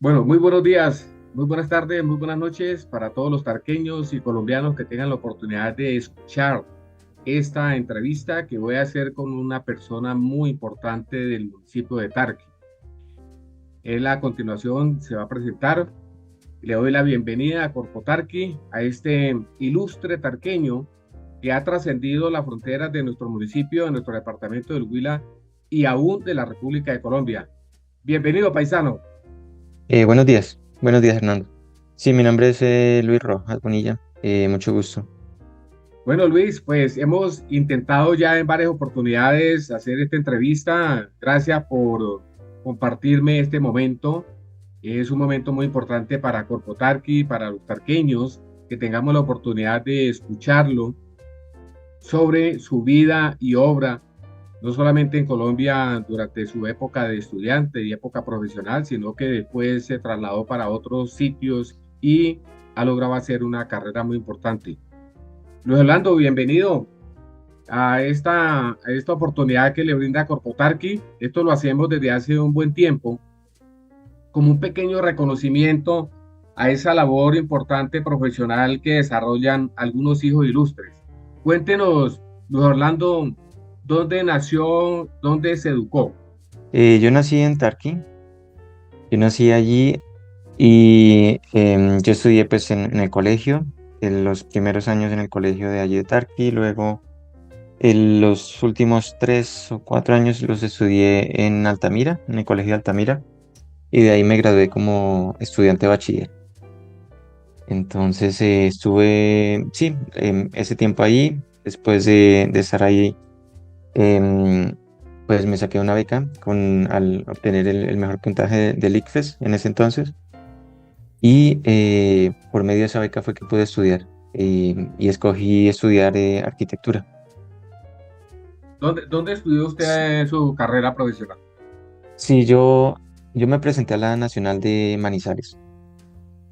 Bueno, muy buenos días, muy buenas tardes, muy buenas noches para todos los tarqueños y colombianos que tengan la oportunidad de escuchar esta entrevista que voy a hacer con una persona muy importante del municipio de Tarqui. Él a continuación se va a presentar. Le doy la bienvenida a Corpo Tarqui, a este ilustre tarqueño que ha trascendido las fronteras de nuestro municipio, de nuestro departamento del Huila y aún de la República de Colombia. Bienvenido, paisano. Buenos días Hernando. Sí, mi nombre es Luis Rojas Bonilla, mucho gusto. Bueno, Luis, pues hemos intentado ya en varias oportunidades hacer esta entrevista. Gracias por compartirme este momento. Es un momento muy importante para Corpotarqui, para los tarqueños, que tengamos la oportunidad de escucharlo sobre su vida y obra, no solamente en Colombia durante su época de estudiante y época profesional, sino que después se trasladó para otros sitios y ha logrado hacer una carrera muy importante. Luis Orlando, bienvenido a esta oportunidad que le brinda Corpotarqui. Esto lo hacemos desde hace un buen tiempo, como un pequeño reconocimiento a esa labor importante profesional que desarrollan algunos hijos ilustres. Cuéntenos, Luis Orlando, dónde nació, dónde se educó. Yo nací en Tarqui, yo nací allí y yo estudié pues en el colegio, en los primeros años en el colegio de allí de Tarqui, luego en los últimos 3 o 4 años los estudié en Altamira, en el colegio de Altamira, y de ahí me gradué como estudiante bachiller. Entonces estuve, sí, ese tiempo ahí, después de estar ahí. Em, pues me saqué una beca al obtener el mejor puntaje del ICFES en ese entonces y por medio de esa beca fue que pude estudiar y escogí estudiar arquitectura. ¿Dónde estudió S- usted su carrera profesional? Sí, yo me presenté a la Nacional de Manizales Ajá.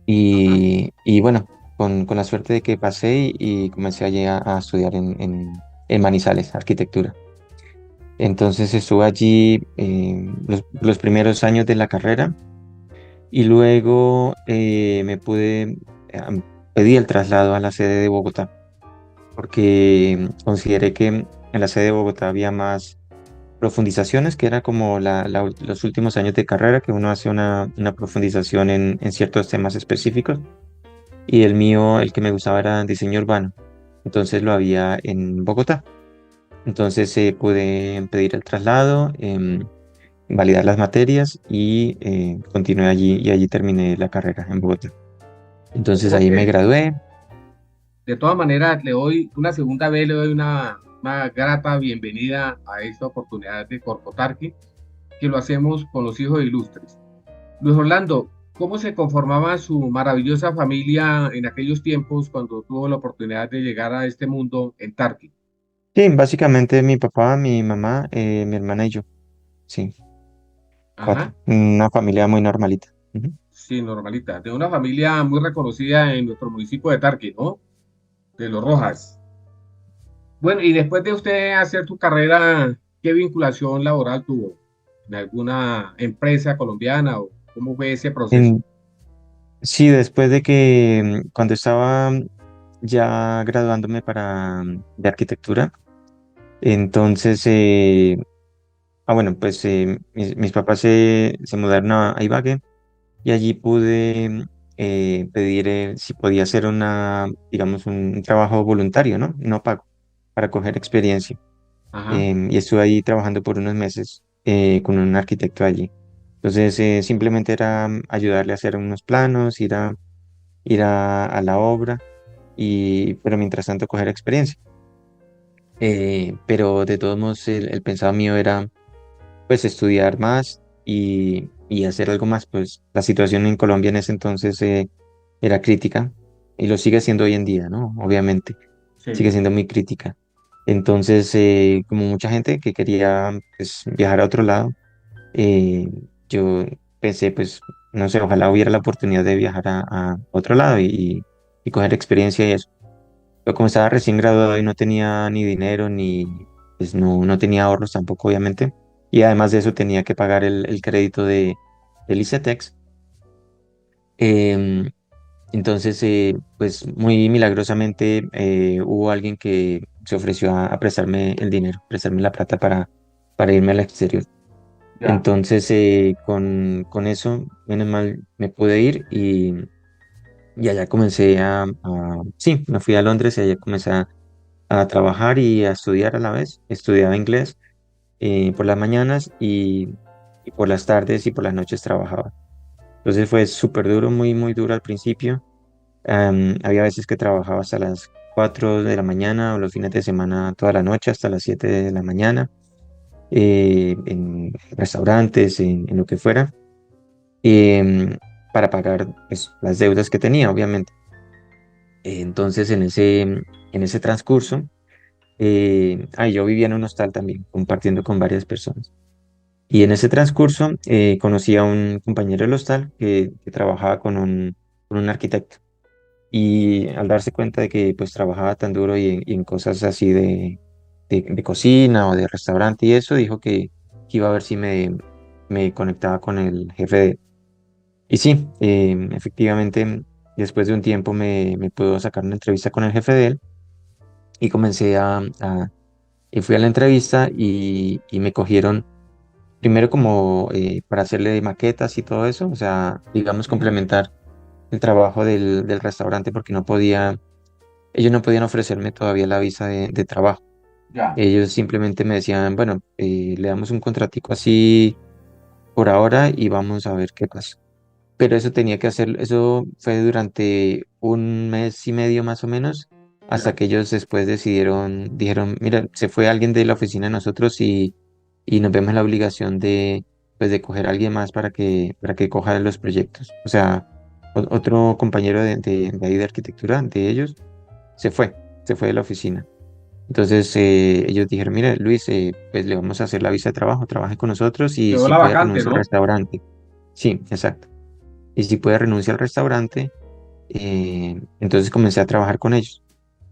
y bueno, con la suerte de que pasé y comencé allí a estudiar en Manizales, arquitectura. Entonces estuve allí los primeros años de la carrera. Y luego pedí el traslado a la sede de Bogotá, porque consideré que en la sede de Bogotá había más profundizaciones, que era como los últimos años de carrera, que uno hace una profundización en ciertos temas específicos. Y el mío, el que me gustaba era diseño urbano, entonces lo había en Bogotá. Entonces pude pedir el traslado, validar las materias y continué allí y allí terminé la carrera en Bogotá. Entonces Ok. ahí me gradué. De todas maneras, le doy una segunda vez, le doy una grata bienvenida a esta oportunidad de Corpotarqui, que lo hacemos con los hijos ilustres. Luis Orlando, ¿cómo se conformaba su maravillosa familia en aquellos tiempos cuando tuvo la oportunidad de llegar a este mundo en Tarqui? Sí, básicamente mi papá, mi mamá, mi hermana y yo. Sí, Ajá, cuatro. Una familia muy normalita. Ujú. sí, normalita. De una familia muy reconocida en nuestro municipio de Tarqui, ¿no? De Los Rojas. Bueno, y después de usted hacer su carrera, ¿qué vinculación laboral tuvo? ¿En alguna empresa colombiana o cómo fue ese proceso? En- sí, después de que cuando estaba ya graduándome de arquitectura, entonces, bueno, pues mis papás se mudaron a Ibagué y allí pude pedir si podía hacer digamos, un trabajo voluntario, ¿no? No pago, para coger experiencia. Ajá. Y estuve ahí trabajando por unos meses con un arquitecto allí. Entonces, simplemente era ayudarle a hacer unos planos, ir a la obra, pero mientras tanto coger experiencia. Pero de todos modos, el pensado mío era pues estudiar más y hacer algo más. Pues la situación en Colombia en ese entonces era crítica y lo sigue siendo hoy en día, ¿no? Obviamente, sigue Sí. siendo muy crítica. Entonces, como mucha gente que quería pues, viajar a otro lado, eh, yo pensé, pues, no sé, ojalá hubiera la oportunidad de viajar a otro lado y coger experiencia y eso. Pero como estaba recién graduado y no tenía ni dinero, pues no tenía ahorros tampoco, obviamente. Y además de eso tenía que pagar el crédito del ICETEX. Em, entonces, pues muy milagrosamente hubo alguien que se ofreció a prestarme el dinero, prestarme la plata para irme al exterior. Ya, Entonces, con eso, menos mal, me pude ir y allá comencé sí, me fui a Londres y allá comencé a trabajar y a estudiar a la vez. Estudiaba inglés por las mañanas y por las tardes y por las noches trabajaba. Entonces fue súper duro, muy, muy duro al principio. Había veces que trabajaba hasta las 4 de la mañana o los fines de semana toda la noche hasta las 7 de la mañana en restaurantes, en lo que fuera, em, para pagar pues, las deudas que tenía, obviamente. Entonces en ese transcurso, yo vivía en un hostal también, compartiendo con varias personas. Y en ese transcurso conocí a un compañero del hostal que trabajaba con un arquitecto. Y al darse cuenta de que pues trabajaba tan duro y en cosas así de cocina o de restaurante y eso, dijo que iba a ver si me conectaba con el jefe de él. Y sí, efectivamente, después de un tiempo me pudo sacar una entrevista con el jefe de él y comencé y fui a la entrevista y me cogieron primero como para hacerle maquetas y todo eso, o sea, digamos, ujú, complementar el trabajo del restaurante porque ellos no podían ofrecerme todavía la visa de trabajo. ya, Ellos simplemente me decían, bueno, le damos un contratico así por ahora y vamos a ver qué pasa. Pero eso tenía que hacer, eso fue durante un mes y medio más o menos, hasta ya. que ellos después dijeron, mira, se fue alguien de la oficina de nosotros y nos vemos en la obligación pues, de coger a alguien más para que coja los proyectos. O sea, otro compañero de ahí de arquitectura, de ellos, se fue, se fue de la oficina. Entonces ellos dijeron, mira, Luis, pues le vamos a hacer la visa de trabajo, trabaje con nosotros y Quedó si la puede vacante, renunciar al ¿no? restaurante. Sí, exacto. Y si puede renunciar al restaurante, entonces comencé a trabajar con ellos.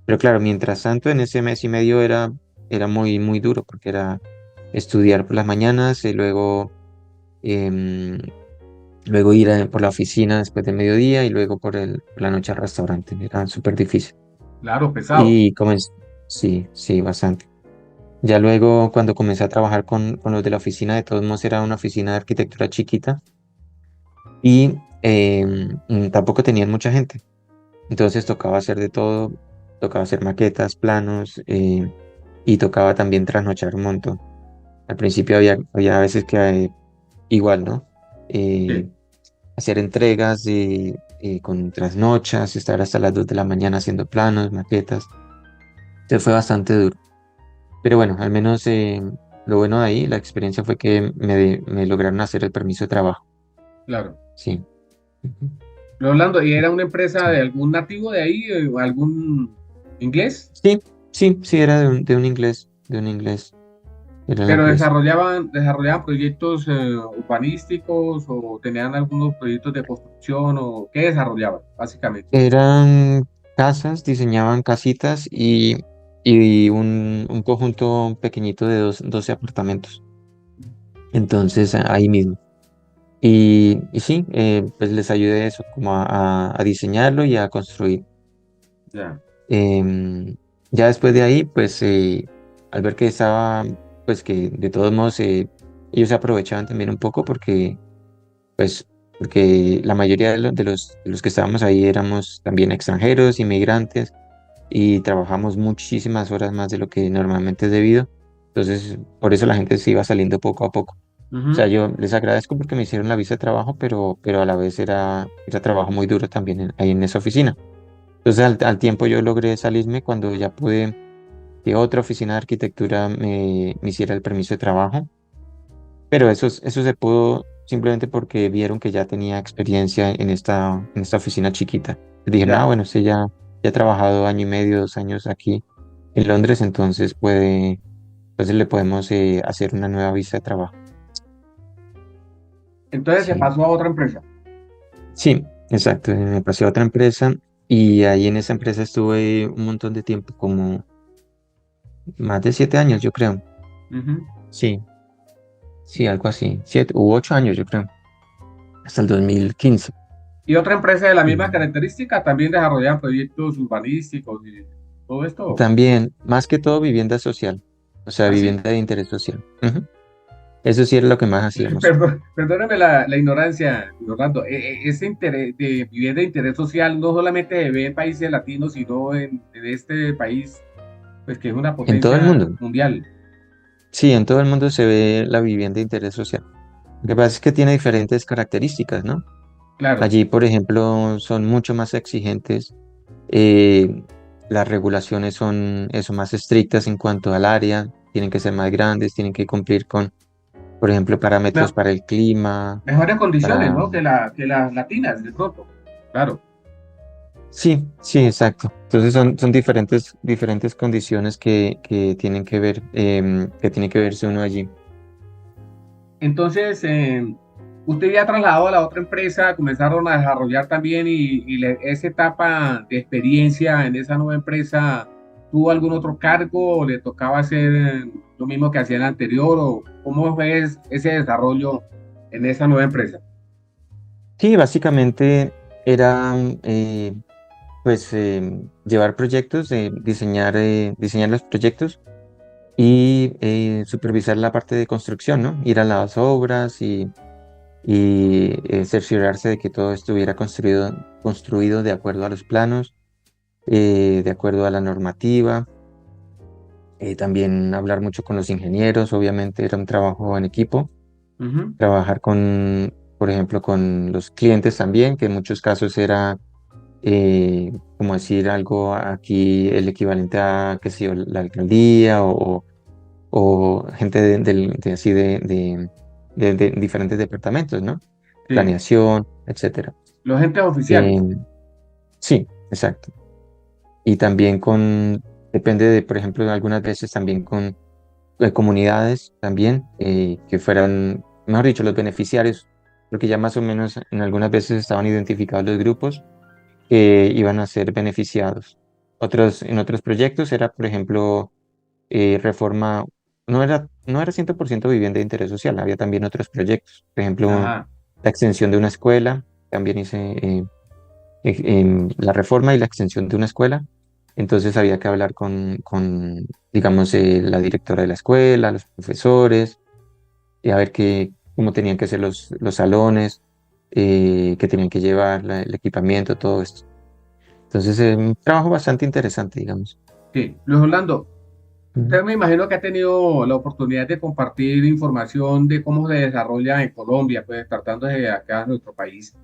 Pero claro, mientras tanto, en ese mes y medio era muy, muy duro porque era estudiar por las mañanas y luego ir por la oficina después de mediodía y luego por la noche al restaurante. Era súper difícil. Claro, pesado. Y comencé, sí, sí, bastante. Ya luego, cuando comencé a trabajar con los de la oficina, de todos modos era una oficina de arquitectura chiquita y tampoco tenían mucha gente. Entonces tocaba hacer de todo, tocaba hacer maquetas, planos y tocaba también trasnochar un montón. Al principio había veces que igual, ¿no? Eh, Sí. hacer entregas con trasnochas, estar hasta las 2 de la mañana haciendo planos, maquetas. Entonces fue bastante duro. Pero bueno, al menos lo bueno de ahí, la experiencia fue que me lograron hacer el permiso de trabajo. Claro. Sí. Ujú. Pero Orlando, ¿y era una empresa Sí. de algún nativo de ahí, o algún inglés? Sí, sí, sí, era de un inglés, era la Pero empresa. desarrollaban proyectos urbanísticos o tenían algunos proyectos de construcción o qué desarrollaban, básicamente. Eran casas, diseñaban casitas y un conjunto pequeñito de 12 apartamentos. Entonces, ahí mismo. Y sí, pues les ayudé eso, como a diseñarlo y a construir. Ya, Em, ya después de ahí, pues al ver que estaba, pues que de todos modos ellos se aprovechaban también un poco pues, porque la mayoría de los que estábamos ahí éramos también extranjeros, inmigrantes, y trabajamos muchísimas horas más de lo que normalmente es debido. Entonces, por eso la gente se iba saliendo poco a poco. O sea, ujú, yo les agradezco porque me hicieron la visa de trabajo, pero a la vez era trabajo muy duro también ahí en esa oficina. Entonces, al tiempo yo logré salirme cuando ya pude que otra oficina de arquitectura me hiciera el permiso de trabajo, pero eso se pudo simplemente porque vieron que ya tenía experiencia en esta oficina chiquita. Dijeron, ya. bueno, usted ya ha trabajado año y medio, 2 años aquí en Londres, entonces le podemos hacer una nueva visa de trabajo. Entonces se Sí, pasó a otra empresa. sí, exacto. Me pasé a otra empresa y ahí en esa empresa estuve un montón de tiempo, como más de 7 años, yo creo. Ujú. Sí, sí, algo así. 7 u 8 años, yo creo, hasta el 2015. ¿Y otra empresa de la misma Y característica también desarrollaban proyectos urbanísticos y todo esto? también, más que todo, vivienda social, o sea, Así. vivienda de interés social. Ujú. Eso sí era lo que más hacíamos. Perdóname la ignorancia, Orlando. Ese interés de vivienda de interés social no solamente se ve en países latinos, sino en este país, pues que es una En todo el potencia mundo, mundial. sí, en todo el mundo se ve la vivienda de interés social. Lo que pasa es que tiene diferentes características, ¿no? Claro. Allí, por ejemplo, son mucho más exigentes, eh, las regulaciones son eso, más estrictas en cuanto al área, tienen que ser más grandes, tienen que cumplir con, por ejemplo, parámetros Me- para el clima, Mejores condiciones, para... ¿no? Que las latinas, de pronto. Claro. Sí, sí, exacto. Entonces son diferentes condiciones que tienen que ver, que tiene que verse uno allí. Entonces, usted ya trasladado a la otra empresa, comenzaron a desarrollar también esa etapa de experiencia en esa nueva empresa, ¿tuvo algún otro cargo o le tocaba hacer lo mismo que hacía en la anterior o cómo fue ese desarrollo en esa nueva empresa? Sí, básicamente era pues llevar proyectos, diseñar los proyectos y supervisar la parte de construcción, ¿no? Ir a las obras y cerciorarse de que todo estuviera construido de acuerdo a los planos, de acuerdo a la normativa. También hablar mucho con los ingenieros, obviamente era un trabajo en equipo. Ujú. Trabajar con, por ejemplo, con los clientes también, que en muchos casos era, como decir algo aquí, el equivalente a, qué sé yo, la alcaldía o gente así de diferentes departamentos, ¿no? Sí, Planeación, etcétera. los entes oficiales. Eh, sí, exacto. Y también depende de, por ejemplo, algunas veces también con comunidades también, que fueran, mejor dicho, los beneficiarios, porque ya más o menos en algunas veces estaban identificados los grupos que iban a ser beneficiados. En otros proyectos era, por ejemplo, reforma, no era 100% vivienda de interés social, había también otros proyectos, por ejemplo, Ajá, la extensión de una escuela, también hice la reforma y la extensión de una escuela. Entonces había que hablar con digamos, la directora de la escuela, los profesores, y a ver cómo tenían que ser los salones, qué tenían que llevar, el equipamiento, todo esto. Entonces, un trabajo bastante interesante, digamos. sí. Luis Orlando, Mm. usted me imagino que ha tenido la oportunidad de compartir información de cómo se desarrolla en Colombia, pues tratando de acá en nuestro país.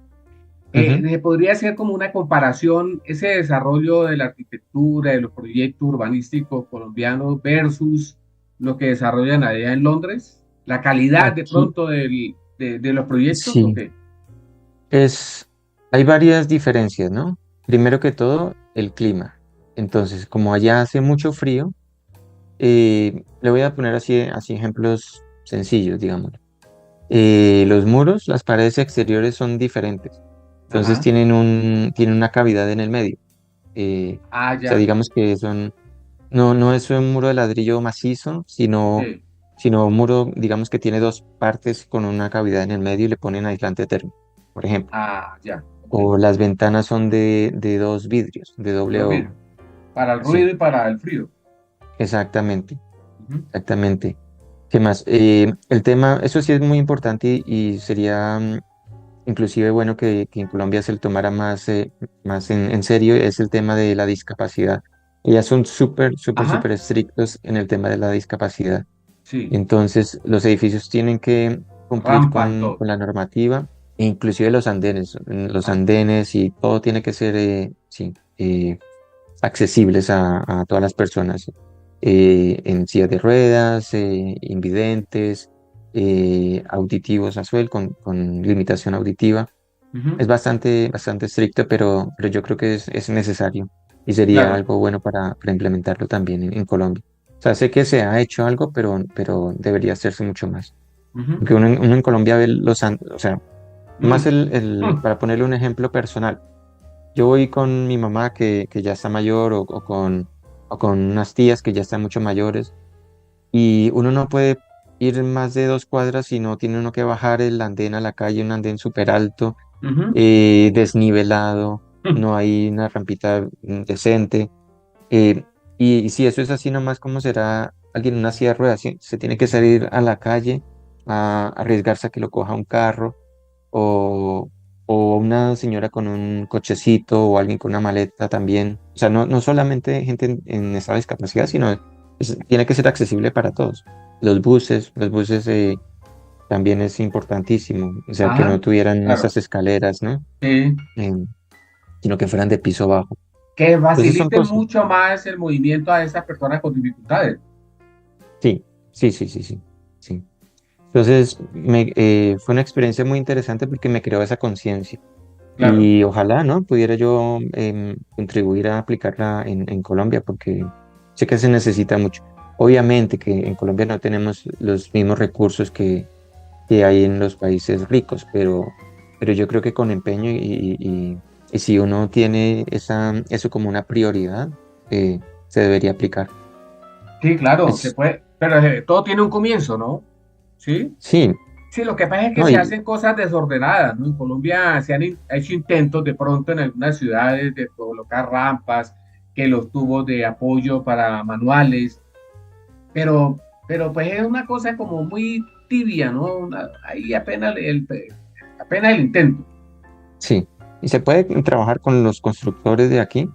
Ujú. ¿Se podría hacer como una comparación ese desarrollo de la arquitectura, de los proyectos urbanísticos colombianos versus lo que desarrollan allá en Londres? ¿La calidad de Aquí, pronto de los proyectos o sí, qué? hay varias diferencias, ¿no? Primero que todo, el clima. Entonces, como allá hace mucho frío, le voy a poner así ejemplos sencillos, digamos. Los muros, las paredes exteriores son diferentes. Entonces Ajá. tienen una cavidad en el medio. Ah, O sea, ya. digamos que no es un muro de ladrillo macizo, Sí. sino un muro, digamos que tiene dos partes con una cavidad en el medio y le ponen aislante térmico, por ejemplo. Ah, ya. Ok. O las ventanas son de dos vidrios, de doble Los ojo. vidrios. Para el ruido Sí, y para el frío. exactamente, Ujú. exactamente. ¿Qué más? El tema, eso sí es muy importante y sería inclusive bueno que en Colombia se lo tomara más en serio, es el tema de la discapacidad. Ellas son súper, súper, Ajá. súper estrictos en el tema de la discapacidad. Sí. Entonces, los edificios tienen que cumplir Rampa y todo. con la normativa, e inclusive los andenes. Los Ah, andenes y todo tiene que ser, sí, accesibles a todas las personas, en sillas de ruedas, invidentes, auditivos a suel, con limitación auditiva. ujú. Es bastante, bastante estricto, pero yo creo que es necesario y sería Claro. algo bueno para implementarlo también en Colombia. O sea, sé que se ha hecho algo, pero debería hacerse mucho más. Ujú. Porque uno en Colombia ve o sea, más Mm, mm. para ponerle un ejemplo personal. Yo voy con mi mamá que ya está mayor o con unas tías que ya están mucho mayores y uno no puede ir más de 2 cuadras si no tiene uno que bajar el andén a la calle, un andén súper alto Ujú. desnivelado, no hay una rampita decente. eh, y si eso es así nomás, ¿cómo será alguien en una silla de ruedas? ¿Sí? Se tiene que salir a la calle a arriesgarse a que lo coja un carro o, o una señora con un cochecito o alguien con una maleta también. O sea, no solamente gente en esa discapacidad, sino tiene que ser accesible para todos. Los buses también es importantísimo, o sea, que Ajá, no tuvieran claro. esas escaleras, ¿no? Sí. Em, sino que fueran de piso bajo. Que Entonces son facilite cosas. mucho más el movimiento a esas personas con dificultades. Sí, sí, sí, sí, sí, sí. Entonces fue una experiencia muy interesante porque me creó esa conciencia Claro. y ojalá, ¿no? Pudiera yo contribuir a aplicarla en Colombia porque sé que se necesita mucho. Obviamente que en Colombia no tenemos los mismos recursos que hay en los países ricos, pero yo creo que con empeño y si uno tiene eso como una prioridad, se debería aplicar. Sí, claro, se Pues puede, pero todo tiene un comienzo, ¿no? Sí. sí, Sí, lo que pasa es que no, se hacen cosas desordenadas, ¿no? En Colombia se han hecho intentos de pronto en algunas ciudades de colocar rampas, que los tubos de apoyo para manuales, pero pues es una cosa como muy tibia, ¿no? Ahí apenas apenas el intento. sí. Y se puede trabajar con los constructores de aquí,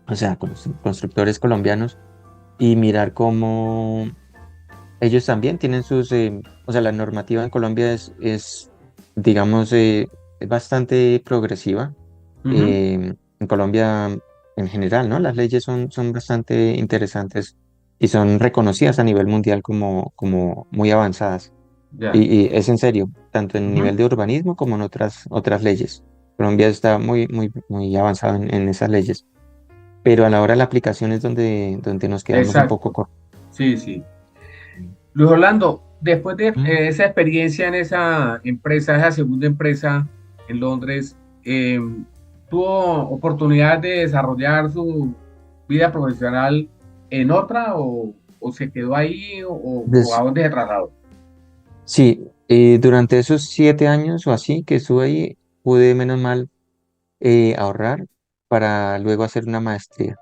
o sea, con los constructores colombianos y mirar cómo ellos también tienen o sea, la normativa en Colombia digamos, es bastante progresiva. Ujú. En Colombia, en general, ¿no? Las leyes son bastante interesantes y son reconocidas a nivel mundial como muy avanzadas. Ya. Y es en serio, tanto en Ujú. nivel de urbanismo como en otras leyes. Colombia está muy, muy, muy avanzado en esas leyes, pero a la hora de la aplicación es donde nos quedamos un poco Exacto. cortos. Sí, sí. Luis Orlando, después de Mm. esa experiencia en esa empresa, esa segunda empresa en Londres, ¿tuvo oportunidad de desarrollar su vida profesional en otra o se quedó ahí o a Des- dónde se trasladó? sí, durante esos 7 años o así que estuve ahí, pude menos mal ahorrar para luego hacer una maestría.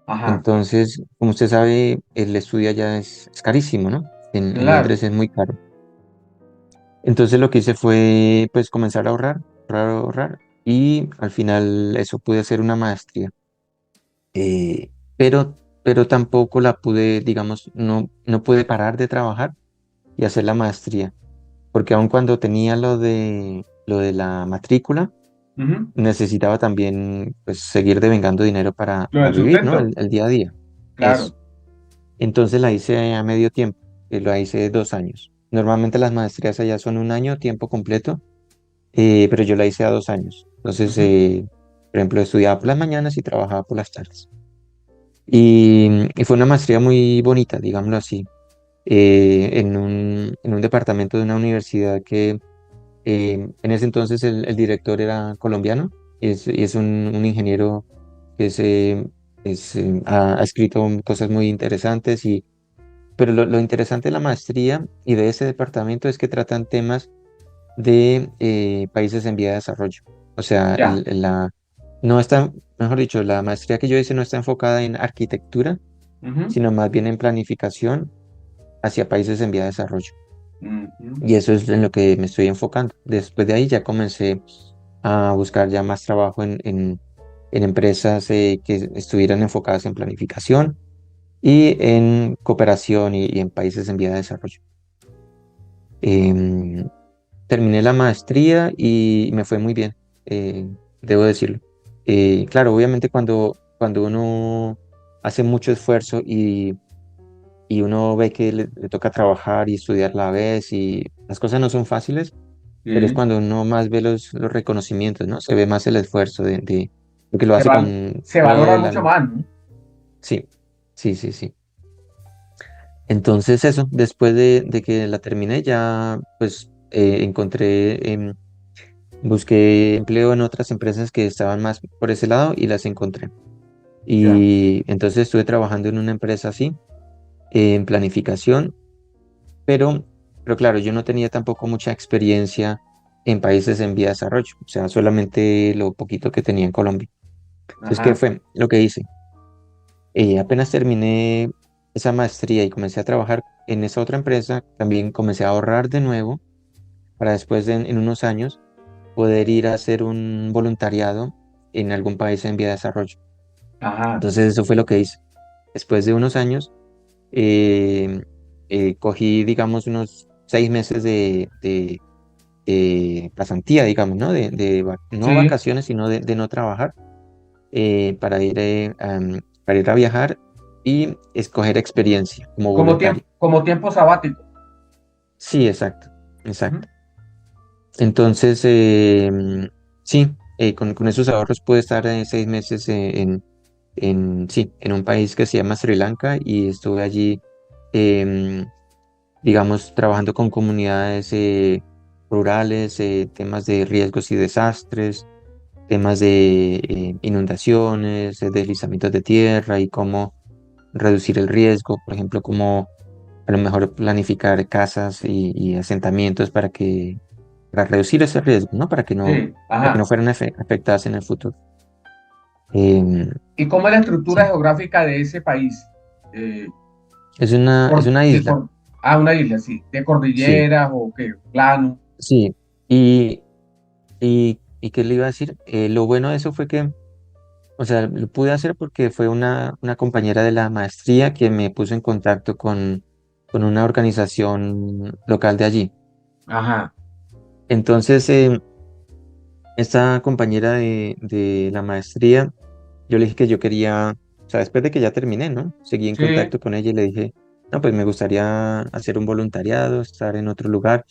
Ajá, Entonces, como usted sabe, el estudio allá es carísimo, ¿no? En claro. Londres es muy caro. Entonces lo que hice fue pues comenzar a ahorrar, ahorrar, ahorrar y al final eso pude hacer una maestría. Eh, pero tampoco la pude, digamos, no pude parar de trabajar y hacer la maestría, porque aun cuando tenía lo de la matrícula, Ujú. necesitaba también pues seguir devengando dinero Lo para del vivir, ¿no? sustento, El día a día. Eso. claro. Entonces la hice a medio tiempo, la hice 2 años. Normalmente las maestrías allá son un año, tiempo completo, pero yo la hice a 2 años. Entonces, Ujú. por ejemplo, estudiaba por las mañanas y trabajaba por las tardes. Y fue una maestría muy bonita, digámoslo así, en un departamento de una universidad que en ese entonces el director era colombiano y es un ingeniero que ha escrito cosas muy interesantes, pero lo interesante de la maestría y de ese departamento es que tratan temas de países en vía de desarrollo. O sea, Ya. no está, mejor dicho, la maestría que yo hice no está enfocada en arquitectura, Ujú. sino más bien en planificación hacia países en vía de desarrollo. Ujú. Y eso es en lo que me estoy enfocando. Después de ahí ya comencé a buscar ya más trabajo en empresas que estuvieran enfocadas en planificación y en cooperación y en países en vía de desarrollo. Em, Terminé la maestría y me fue muy bien, debo decirlo. Claro, obviamente cuando uno hace mucho esfuerzo y uno ve que le toca trabajar y estudiar a la vez y las cosas no son fáciles, pero es Sí. cuando uno más ve los reconocimientos, ¿no? Se ve más el esfuerzo porque lo Se, hace con se todo valora el mucho alma. más, ¿no? Sí, sí, sí, sí. Entonces eso, después de que la terminé ya pues busqué empleo en otras empresas que estaban más por ese lado y las encontré. Ya. Y entonces estuve trabajando en una empresa así, en planificación, pero, pero claro, yo no tenía tampoco mucha experiencia en países en vía de desarrollo, o sea, solamente lo poquito que tenía en Colombia. Entonces, ¿qué Ajá, fue lo que hice? Apenas terminé esa maestría y comencé a trabajar en esa otra empresa, también comencé a ahorrar de nuevo para después en unos años poder ir a hacer un voluntariado en algún país en vía de desarrollo. ajá, Entonces eso fue lo que hice. Después de unos años, eh, cogí, digamos, unos 6 meses de pasantía, digamos, ¿no? No sí. vacaciones, sino de no trabajar, para ir a viajar y escoger experiencia como voluntario. Como tiempo sabático. Sí, exacto, Ujú. exacto. Entonces, sí, con esos ahorros pude estar 6 meses sí, en un país que se llama Sri Lanka y estuve allí, em, digamos, trabajando con comunidades rurales, temas de riesgos y desastres, temas de inundaciones, deslizamientos de tierra y cómo reducir el riesgo, por ejemplo, cómo a lo mejor planificar casas y asentamientos para reducir ese riesgo, ¿no? Sí, Para que no ajá. fueran afectadas en el futuro. Em, ¿Y cómo es la estructura sí, geográfica de ese país? Eh, es una de isla, una isla, sí. ¿De sí, cordilleras o qué? Plano. sí. ¿Y qué le iba a decir? Lo bueno de eso fue que, o sea, lo pude hacer porque fue una compañera de la maestría que me puso en contacto con una organización local de allí. Ajá. Entonces, esta compañera de la maestría, yo le dije que yo quería, o sea, después de que ya terminé, ¿no? Seguí en Sí. contacto con ella y le dije, no, pues me gustaría hacer un voluntariado, estar en otro lugar.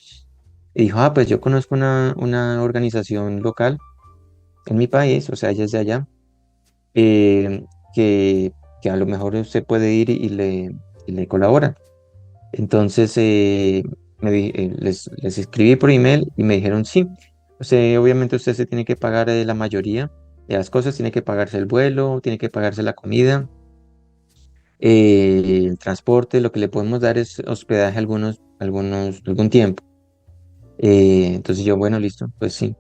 Y dijo, pues yo conozco una organización local en mi país, o sea, ella es de allá, eh, que, que a lo mejor usted puede ir y le colabora. Entonces, les escribí por email y me dijeron sí. O sea, obviamente usted se tiene que pagar la mayoría de las cosas, tiene que pagarse el vuelo, tiene que pagarse la comida, el transporte, lo que le podemos dar es hospedaje algún tiempo. Entonces yo, bueno, listo, pues sí.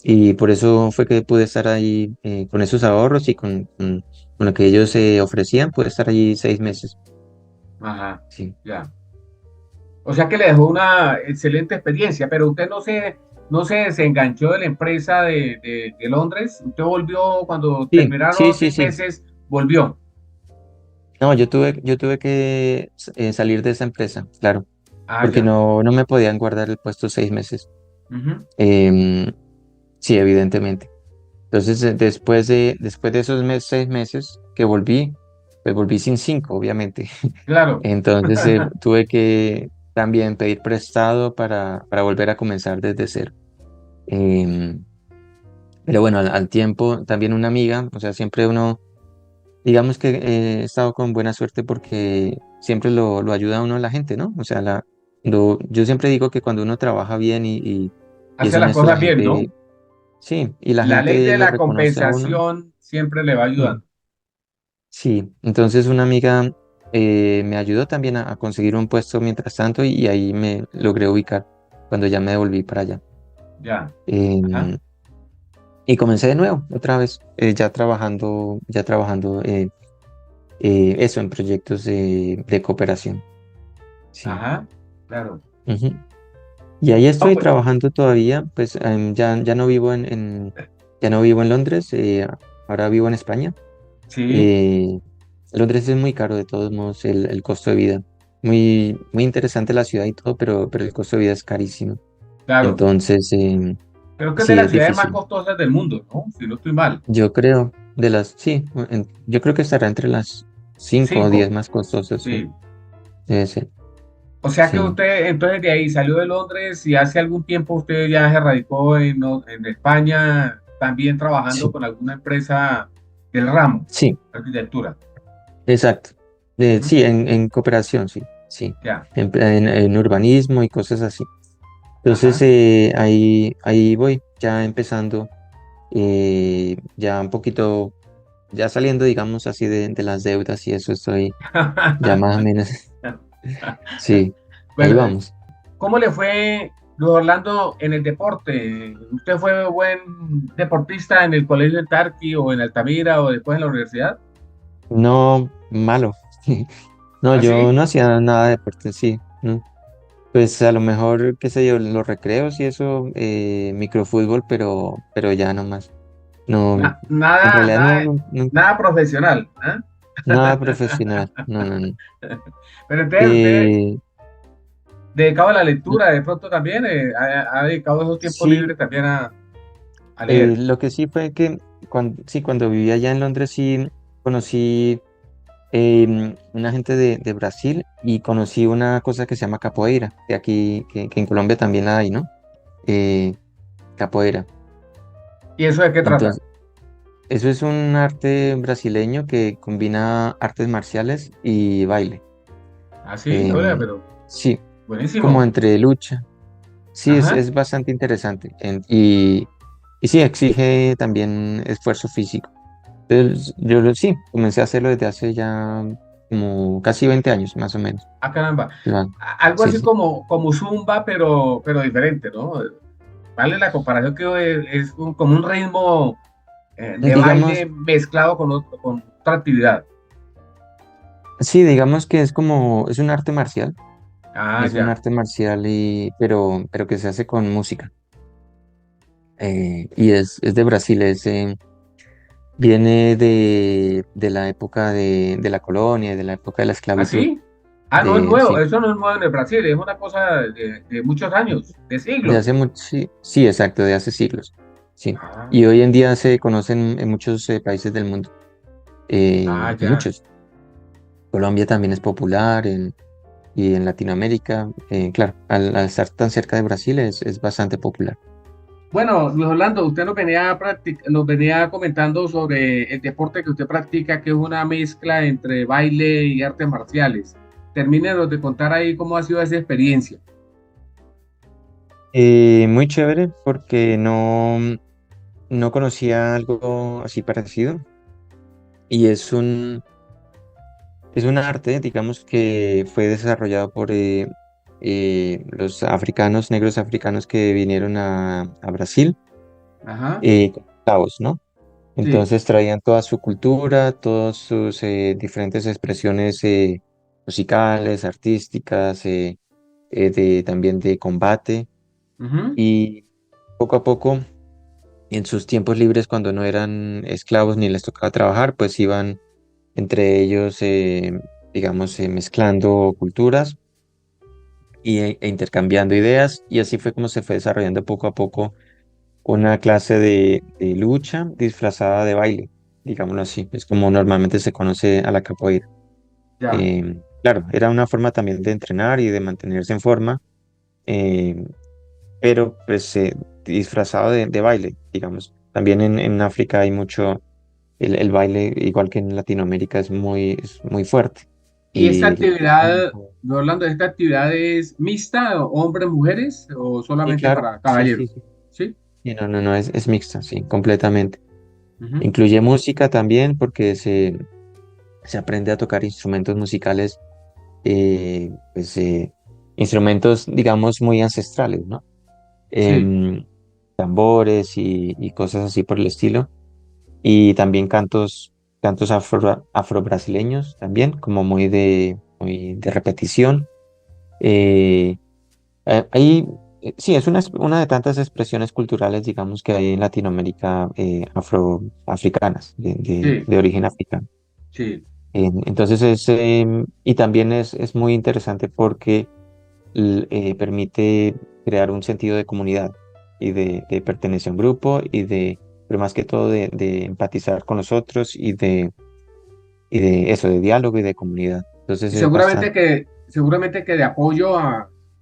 Y por eso fue que pude estar ahí con esos ahorros y con lo que ellos ofrecían, pude estar allí 6 meses. Ajá. Sí. Ya. O sea que le dejó una excelente experiencia, pero usted no se desenganchó de la empresa de Londres. Usted volvió cuando Sí, terminaron sí, los sí, seis sí. meses, volvió. No, yo tuve que salir de esa empresa, claro, Ah, porque ya. no me podían guardar el puesto 6 meses. Ujú. Em, sí, evidentemente. Entonces, después de esos 6 meses que volví, pues volví sin 5, obviamente. Claro. Entonces, tuve que también pedir prestado para volver a comenzar desde cero. Em, pero bueno, al tiempo, también una amiga, o sea, siempre uno. Digamos que he estado con buena suerte porque siempre lo ayuda a uno la gente, ¿no? O sea, yo siempre digo que cuando uno trabaja bien y es Hace las honesto, la cosas bien, gente, ¿no? sí, y la La ley gente de lo la reconoce a uno. compensación siempre le va Mm, ayudando. sí, entonces una amiga me ayudó también a conseguir un puesto mientras tanto y ahí me logré ubicar cuando ya me devolví para allá. Ya. Ajá. Em, y comencé de nuevo, otra vez, ya trabajando eso en proyectos de cooperación. Sí. Ajá. Claro. Ujú. Y ahí No, estoy pues, trabajando todavía, pues ya no vivo ya no vivo en Londres, ahora vivo en España. sí, Eh, Londres es muy caro de todos modos, el costo de vida. Muy, muy interesante la ciudad y todo, pero el costo de vida es carísimo. claro. Entonces, Creo que es de sí, las es ciudades más difícil. costosas del mundo, ¿no? Si no estoy mal. Sí, yo creo que estará entre las 5 o 10 5. más costosas, sí, Sí. debe ser, O sea que sí. usted, entonces de ahí salió de Londres y hace algún tiempo usted ya se radicó en España, también trabajando Sí, con alguna empresa del ramo, sí. de arquitectura. Exacto. Ujú. Sí, en cooperación, sí, sí. Ya. En urbanismo y cosas así. Entonces, Ajá. ahí voy, ya empezando, ya un poquito, ya saliendo, digamos así, de las deudas y eso estoy ya más o menos. Sí, ahí Bueno, vamos. ¿cómo le fue? Luis Orlando, en el deporte, ¿usted fue buen deportista en el colegio en Tarqui o en Altamira o después en la universidad? No, malo. No, ¿Ah, yo sí? no hacía nada de deporte, sí. ¿No? Pues a lo mejor, qué sé yo, los recreos y eso, microfútbol, pero ya no más. No, en Nada, realidad nada, no, nada profesional, ¿ah? nada profesional. No, no, no. Pero entonces usted, Eh, dedicado a la lectura, de pronto también, ha dedicado esos tiempos sí, libres también a leer. lo que sí fue que sí, cuando vivía allá en Londres sí conocí una gente de Brasil y conocí una cosa que se llama capoeira, de aquí, que en Colombia también la hay, ¿no? Eh, Capoeira. ¿Y eso de qué trata? Entonces, eso es un arte brasileño que combina artes marciales y baile. Ah, sí, oiga, Em, pero sí, como buenísimo. entre lucha. Sí, Ajá. es bastante interesante. Y sí, exige también esfuerzo físico. Entonces, sí, comencé a hacerlo desde hace ya como casi 20 años, más o menos. Ah, caramba. Lo hago. Algo Sí, así sí. como Zumba, pero diferente, ¿no? Vale la comparación que es como un ritmo de Digamos, baile mezclado con otra actividad. sí, digamos que es como, es un arte marcial. Ah, Es un ya. arte marcial pero que se hace con música. Y es de Brasil, viene de la época de la colonia, de la época de la ¿Ah, esclavitud. sí? Ah, no es nuevo, Sí, eso no es nuevo en el Brasil, es una cosa de muchos años, de de siglos. hace mucho, sí, sí, exacto, de hace siglos. Sí. Ah, Y hoy en día se conocen en muchos países del mundo, en ya. muchos. Colombia también es popular y en Latinoamérica, claro, al estar tan cerca de Brasil es bastante popular. Bueno, Luis Orlando, usted nos venía comentando sobre el deporte que usted practica, que es una mezcla entre baile y artes marciales. Termínenos de contar ahí cómo ha sido esa experiencia. Muy chévere porque no conocía algo así parecido y es un arte, digamos, que fue desarrollado por los africanos, negros africanos que vinieron a Brasil Ajá, como esclavos, ¿no? sí. Entonces traían toda su cultura, todas sus diferentes expresiones musicales, artísticas, también de combate Ujú. y poco a poco en sus tiempos libres cuando no eran esclavos ni les tocaba trabajar, pues iban entre ellos, digamos, mezclando culturas e intercambiando ideas y así fue como se fue desarrollando poco a poco una clase de lucha disfrazada de baile, digámoslo así, es como normalmente se conoce a la capoeira. Ya. Claro, era una forma también de entrenar y de mantenerse en forma, eh, pero pues disfrazado de baile, digamos. También en África hay mucho, el baile, igual que en Latinoamérica, es muy fuerte. ¿Y esta Y actividad, Orlando, esta actividad es mixta, hombres, mujeres, o sí, solamente claro, para sí, sí, caballeros? sí. ¿Sí? Sí, no, es mixta, sí, completamente. Ujú. Incluye música también porque se aprende a tocar instrumentos musicales, pues instrumentos, digamos, muy ancestrales, ¿no? Sí. Em, Tambores y cosas así por el estilo. Y también cantos afro-brasileños también, como muy de repetición. Eh, Ahí, sí, es una de tantas expresiones culturales, digamos, que hay en Latinoamérica afroafricanas, Sí, de origen africano. sí. Entonces y también es muy interesante porque permite crear un sentido de comunidad y de pertenencia a un grupo pero más que todo de empatizar con los otros y de eso, de diálogo y de comunidad. Entonces Y es bastante, seguramente que de apoyo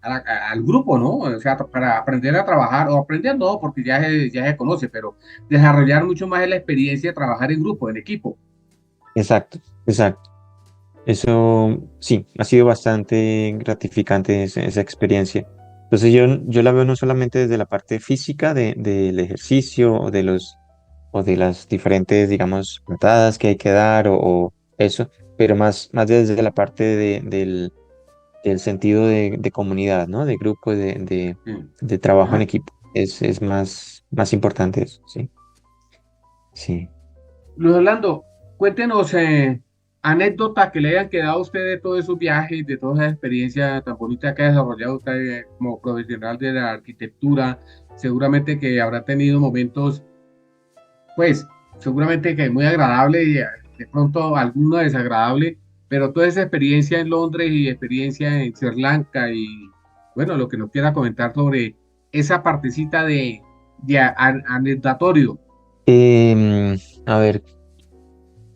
al grupo, ¿no? O sea, para aprender a trabajar, o aprender no, porque ya se conoce, pero desarrollar mucho más la experiencia de trabajar en grupo, en equipo. exacto, exacto. Eso sí, ha sido bastante gratificante esa experiencia. Entonces yo la veo no solamente desde la parte física del ejercicio o de las diferentes, digamos, patadas que hay que dar o eso, pero más desde la parte del sentido de comunidad, ¿no? De grupo, Sí. de trabajo en Ajá. equipo. Es más importante eso, sí, sí. Luis Orlando, cuéntenos anécdotas que le hayan quedado a usted de todos esos viajes, de toda esa experiencia tan bonita que ha desarrollado usted como profesional de la arquitectura. Seguramente que habrá tenido momentos, pues, seguramente que muy agradables y de pronto alguno desagradable, pero toda esa experiencia en Londres y experiencia en Sri Lanka y, bueno, lo que nos quiera comentar sobre esa partecita de anecdatorio. Em, a ver,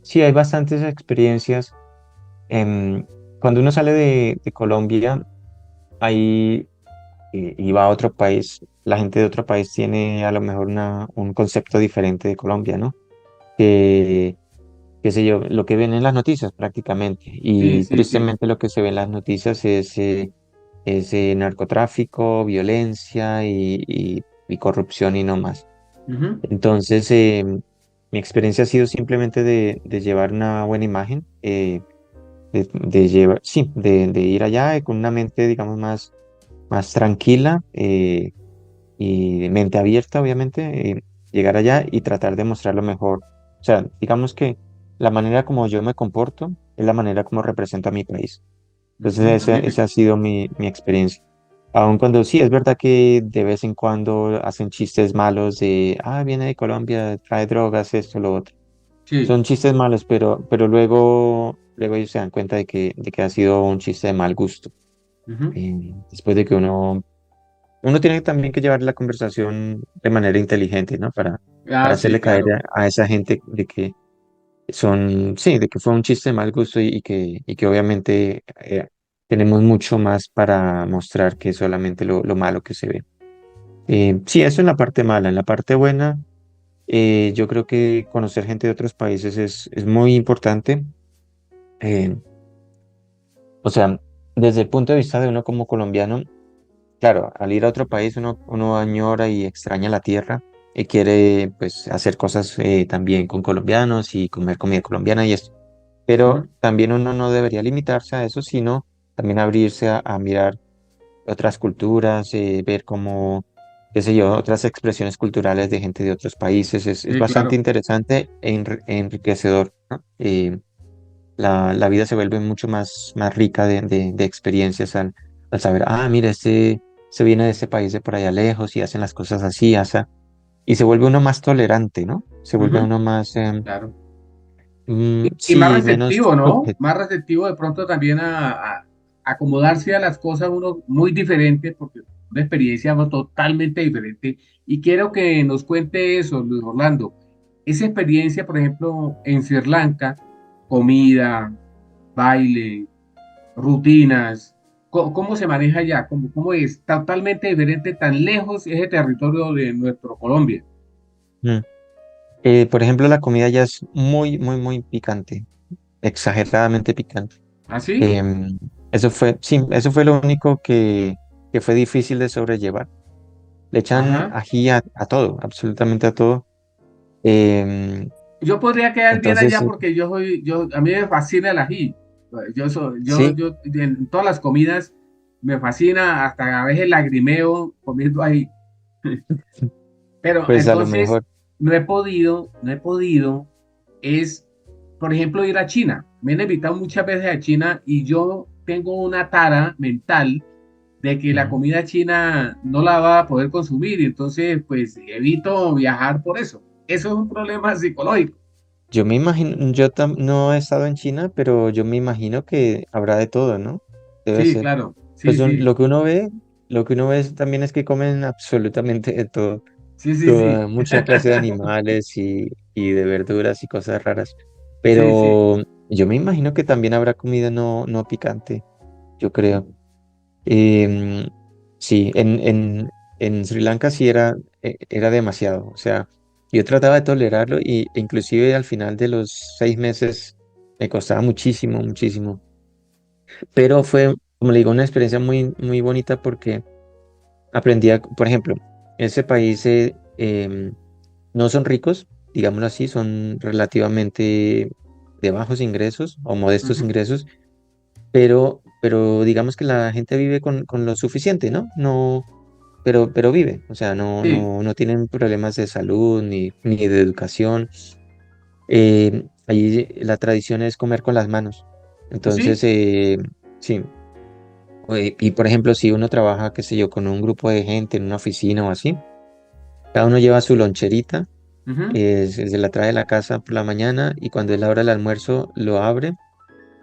sí, hay bastantes experiencias. Em, Cuando uno sale de Colombia, ahí y va a otro país, la gente de otro país tiene a lo mejor un concepto diferente de Colombia, ¿no? Que, qué sé yo, lo que ven en las noticias prácticamente. Sí, Y sí, sí. tristemente lo que se ve en las noticias es narcotráfico, violencia y corrupción y no más. Ujú. Entonces, mi experiencia ha sido simplemente de llevar una buena imagen, de llevar, sí, de ir allá con una mente, digamos, más tranquila y de mente abierta, obviamente, llegar allá y tratar de mostrar lo mejor. O sea, digamos que la manera como yo me comporto es la manera como represento a mi país. Entonces, Ujú, esa magnífico. ha sido mi experiencia. Aun cuando sí, es verdad que de vez en cuando hacen chistes malos de, viene de Colombia, trae drogas, esto, lo otro. Sí. Son chistes malos, pero luego ellos se dan cuenta de que ha sido un chiste de mal gusto. Ujú. Después de que uno tiene también que llevar la conversación de manera inteligente, ¿no? Para Ah, sí, hacerle caer claro. a esa gente de que sí, de que fue un chiste de mal gusto y que obviamente tenemos mucho más para mostrar que solamente lo malo que se ve. Sí, eso en la parte mala. En la parte buena, yo creo que conocer gente de otros países es muy importante. Eh, o sea, desde el punto de vista de uno como colombiano, claro, al ir a otro país uno añora y extraña la tierra y quiere pues hacer cosas también con colombianos y comer comida colombiana y esto. Pero Ujú. también uno no debería limitarse a eso, sino también abrirse a mirar otras culturas, ver cómo, qué sé yo, otras expresiones culturales de gente de otros países. Es Sí, bastante claro. interesante e enriquecedor, ¿no? La vida se vuelve mucho más rica de experiencias al saber, mira, este se viene de este país de por allá lejos y hacen las cosas así, asa, y se vuelve uno más tolerante, ¿no? Se vuelve Ujú. uno más, Claro. Y más sí, menos receptivo, ¿no? objetivo. Más receptivo de pronto también a acomodarse a las cosas uno muy diferente, porque una experiencia fue totalmente diferente. Y quiero que nos cuente eso, Luis Orlando. Esa experiencia, por ejemplo, en Sri Lanka, comida, baile, rutinas, ¿cómo se maneja allá? ¿Cómo es totalmente diferente, tan lejos ese territorio de nuestro Colombia? Por ejemplo, la comida ya es muy, muy, muy picante, exageradamente picante. ¿Así? Em, sí, eso fue lo único que fue difícil de sobrellevar. Le echan Ajá. ají a todo, absolutamente a todo. Em, Yo podría quedar bien entonces, allá porque a mí me fascina el ají. sí, Yo en todas las comidas me fascina, hasta a veces lagrimeo comiendo ají. Pero pues a lo entonces mejor. no he podido, es, por ejemplo, ir a China. Me han invitado muchas veces a China y yo tengo una tara mental de que la Ujú. comida china no la va a poder consumir, y entonces pues evito viajar por eso. Eso es un problema psicológico. Yo me imagino, no he estado en China, pero yo me imagino que habrá de todo, ¿no? Debe Sí, ser. claro, Pues sí, sí, lo que uno ve también es que comen absolutamente de todo. sí, sí, sí, Mucha clase de animales y de verduras y cosas raras. sí, sí. Pero yo me imagino que también habrá comida no picante, yo creo. Em, sí, en Sri Lanka sí era demasiado. O sea, yo trataba de tolerarlo e inclusive al final de los 6 meses me costaba muchísimo, muchísimo. Pero fue, como le digo, una experiencia muy, muy bonita porque aprendí por ejemplo, en ese país no son ricos, digámoslo así, son relativamente de bajos ingresos o modestos Ujú. ingresos, pero digamos que la gente vive con lo suficiente, ¿no? No, pero vive, o sea, Sí, no tienen problemas de salud ni de educación. Allí la tradición es comer con las manos. Entonces, sí. sí. Y por ejemplo, si uno trabaja, qué sé yo, con un grupo de gente en una oficina o así, cada uno lleva su loncherita, Ujú. se la trae a la casa por la mañana y cuando es la hora del almuerzo lo abre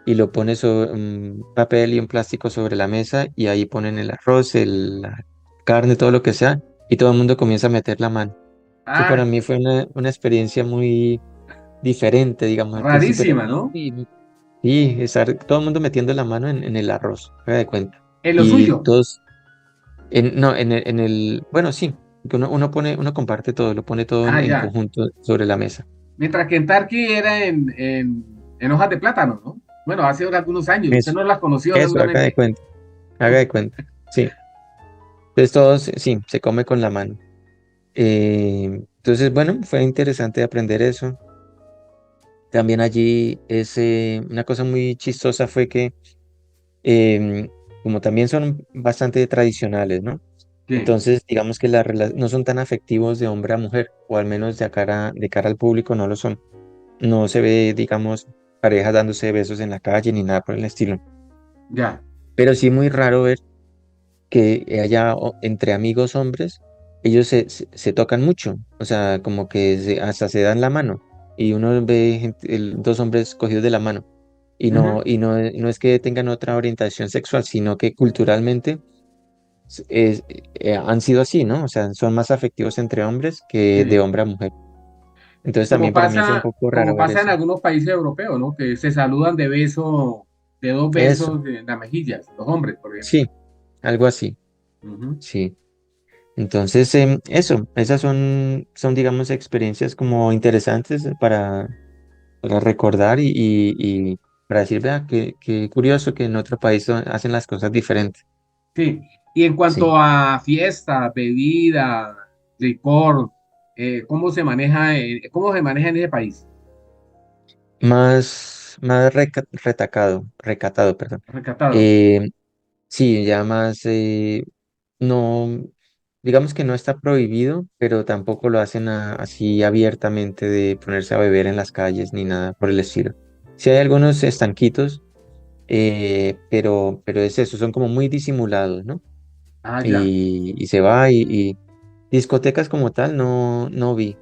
y lo pone sobre un papel y un plástico sobre la mesa y ahí ponen el arroz, la carne, todo lo que sea y todo el mundo comienza a meter la mano. Eso para Ah, mí fue una experiencia muy diferente, digamos, al principio era rarísima, ¿no? y estar todo el mundo metiendo la mano en el arroz, haga de cuenta. En lo Y suyo. todos, no, bueno, sí, que uno comparte todo, lo pone todo Ah, en ya. conjunto sobre la mesa. Mientras que en Tarqui era en hojas de plátano, ¿no? Bueno, hace algunos años. Usted Eso, no las conoció eso, haga de seguramente. cuenta, haga de cuenta. Sí, entonces todos, sí, se come con la mano. Entonces, bueno, fue interesante aprender eso. También allí una cosa muy chistosa fue que em, como también son bastante tradicionales, ¿no? Sí, Entonces, digamos que no son tan afectivos de hombre a mujer, o al menos de cara al público no lo son. No se ve, digamos, parejas dándose besos en la calle ni nada por el estilo. ya. Pero sí muy raro ver que haya entre amigos hombres, ellos se tocan mucho, o sea, como que hasta se dan la mano y uno ve dos hombres cogidos de la mano Ujú. no es que tengan otra orientación sexual, sino que culturalmente han sido así, ¿no? O sea, son más afectivos entre hombres que de Sí. hombre a mujer. Entonces también para mí fue un poco Como raro ver pasa en eso. algunos países europeos, ¿no? Que se saludan de beso, de dos Eso, besos en las mejillas, los hombres, por ejemplo. sí, algo así, Ujú. sí. Entonces, esas son, digamos, experiencias como interesantes para recordar y para decir, vea, qué curioso que en otro país hacen las cosas diferentes. Sí. Y en Sí, cuanto a fiesta, bebida, licor, cómo se maneja en ese país? más recatado, perdón. Recatado. Eh, sí, ya más, no, digamos que no está prohibido, pero tampoco lo hacen así abiertamente de ponerse a beber en las calles ni nada por el estilo. Sí hay algunos estanquitos, pero es eso, son como muy disimulados, ¿no? Ah, ya. Y se va y discotecas como tal no vi.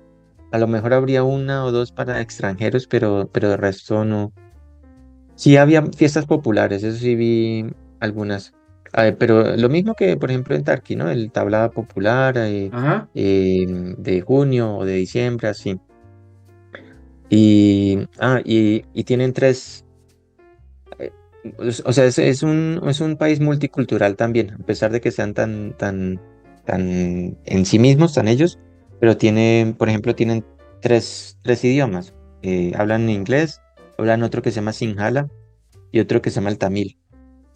A lo mejor habría una o dos para extranjeros, pero de resto no. Sí había fiestas populares, eso sí vi algunas. Pero lo mismo que, por ejemplo, en Tarqui, ¿no? El tablada popular Ajá. de junio o de diciembre, así. Y tienen tres, eh, o sea, es un país multicultural también, a pesar de que sean tan en sí mismos, tan ellos, pero tienen, por ejemplo, tienen tres idiomas. Hablan inglés, hablan otro que se llama Sinhala y otro que se llama el tamil.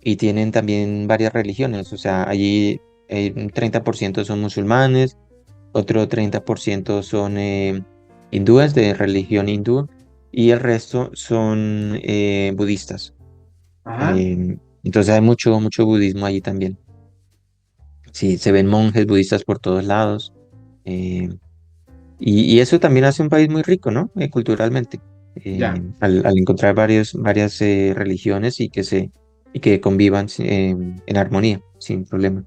Y tienen también varias religiones, o sea, allí un 30% son musulmanes, otro 30% son hindúes de religión hindú y el resto son budistas. Ajá. Entonces hay mucho budismo allí también. Sí, se ven monjes budistas por todos lados. eh, y eso también hace un país muy rico, ¿no? Culturalmente, Ya. al encontrar varias religiones y que convivan en armonía, sin problema.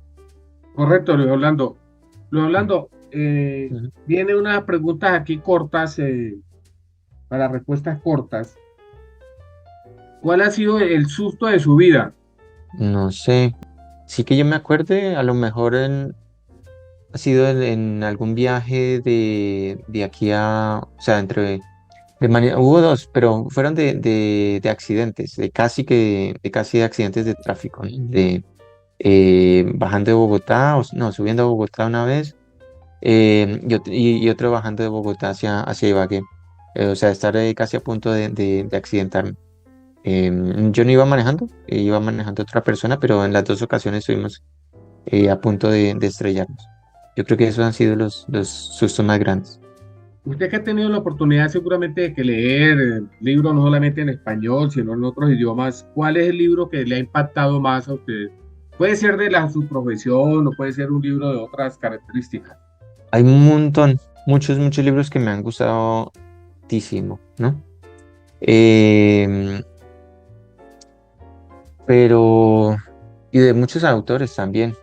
Correcto, Luis Orlando. Luis Mm. Orlando, Ujú. viene unas preguntas aquí cortas, para respuestas cortas. ¿Cuál ha sido el susto de su vida? No sé, sí que yo me acuerde, a lo mejor ha sido en algún viaje de aquí o sea, hubo dos, pero fueron de accidentes, de casi accidentes de tráfico, ¿no? Bajando de Bogotá, no, subiendo a Bogotá una vez, y otro bajando de Bogotá hacia Ibagué. O sea, estar casi a punto de accidentarme. Yo no iba manejando, iba manejando otra persona, pero en las dos ocasiones estuvimos a punto de estrellarnos. Yo creo que esos han sido los sustos más grandes. Usted que ha tenido la oportunidad seguramente de que leer libros no solamente en español, sino en otros idiomas, ¿cuál es el libro que le ha impactado más a usted? Puede ser de su profesión o puede ser un libro de otras características. Hay un montón, muchos libros que me han gustado muchísimo, ¿no? Em, pero, y de muchos autores también.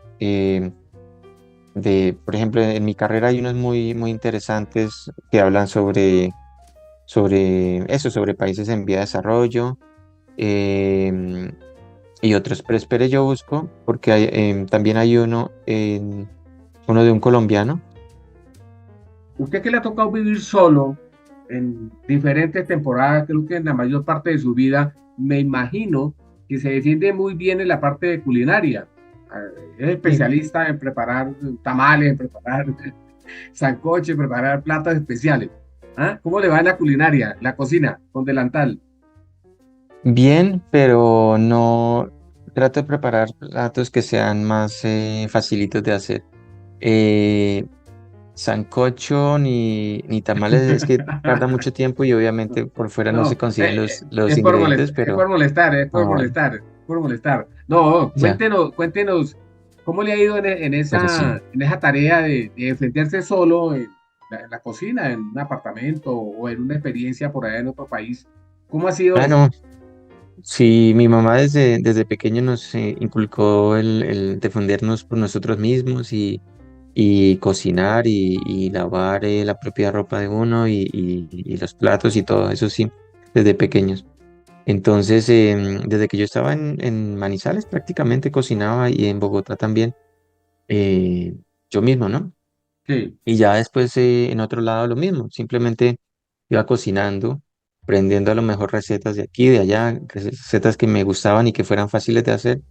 Por ejemplo, en mi carrera hay unos muy interesantes que hablan sobre eso, sobre países en vía de desarrollo, em, y otros. Pero espere, yo busco, porque también hay uno de un colombiano. Usted que le ha tocado vivir solo en diferentes temporadas, creo que en la mayor parte de su vida, me imagino que se defiende muy bien en la parte de culinaria. Es Sí. especialista en preparar tamales, en preparar sancoche, preparar platos especiales. ¿Ah? ¿Cómo le va en la culinaria, la cocina, con delantal? Bien, pero no trato de preparar platos que sean más facilitos de hacer. Eh, Sancocho ni tamales es que tarda mucho tiempo y obviamente por fuera no se No, consiguen los ingredientes, es por pero molestar, ah, bueno, es por molestar. No, ya, cuéntenos, ¿cómo le ha ido pero sí. en esa tarea de defenderse solo en la cocina, en un apartamento o en una experiencia por allá en otro país? ¿Cómo ha sido Ah, eso? no, sí, mi mamá desde pequeño nos inculcó el defendernos por nosotros mismos y cocinar y lavar la propia ropa de uno y los platos y todo, eso sí, desde pequeños. Entonces, desde que yo estaba en Manizales prácticamente cocinaba y en Bogotá también, eh, yo mismo, ¿no? Sí, Y ya después en otro lado lo mismo, simplemente iba cocinando, aprendiendo a lo mejor recetas de aquí, de allá, recetas que me gustaban y que fueran fáciles de hacer.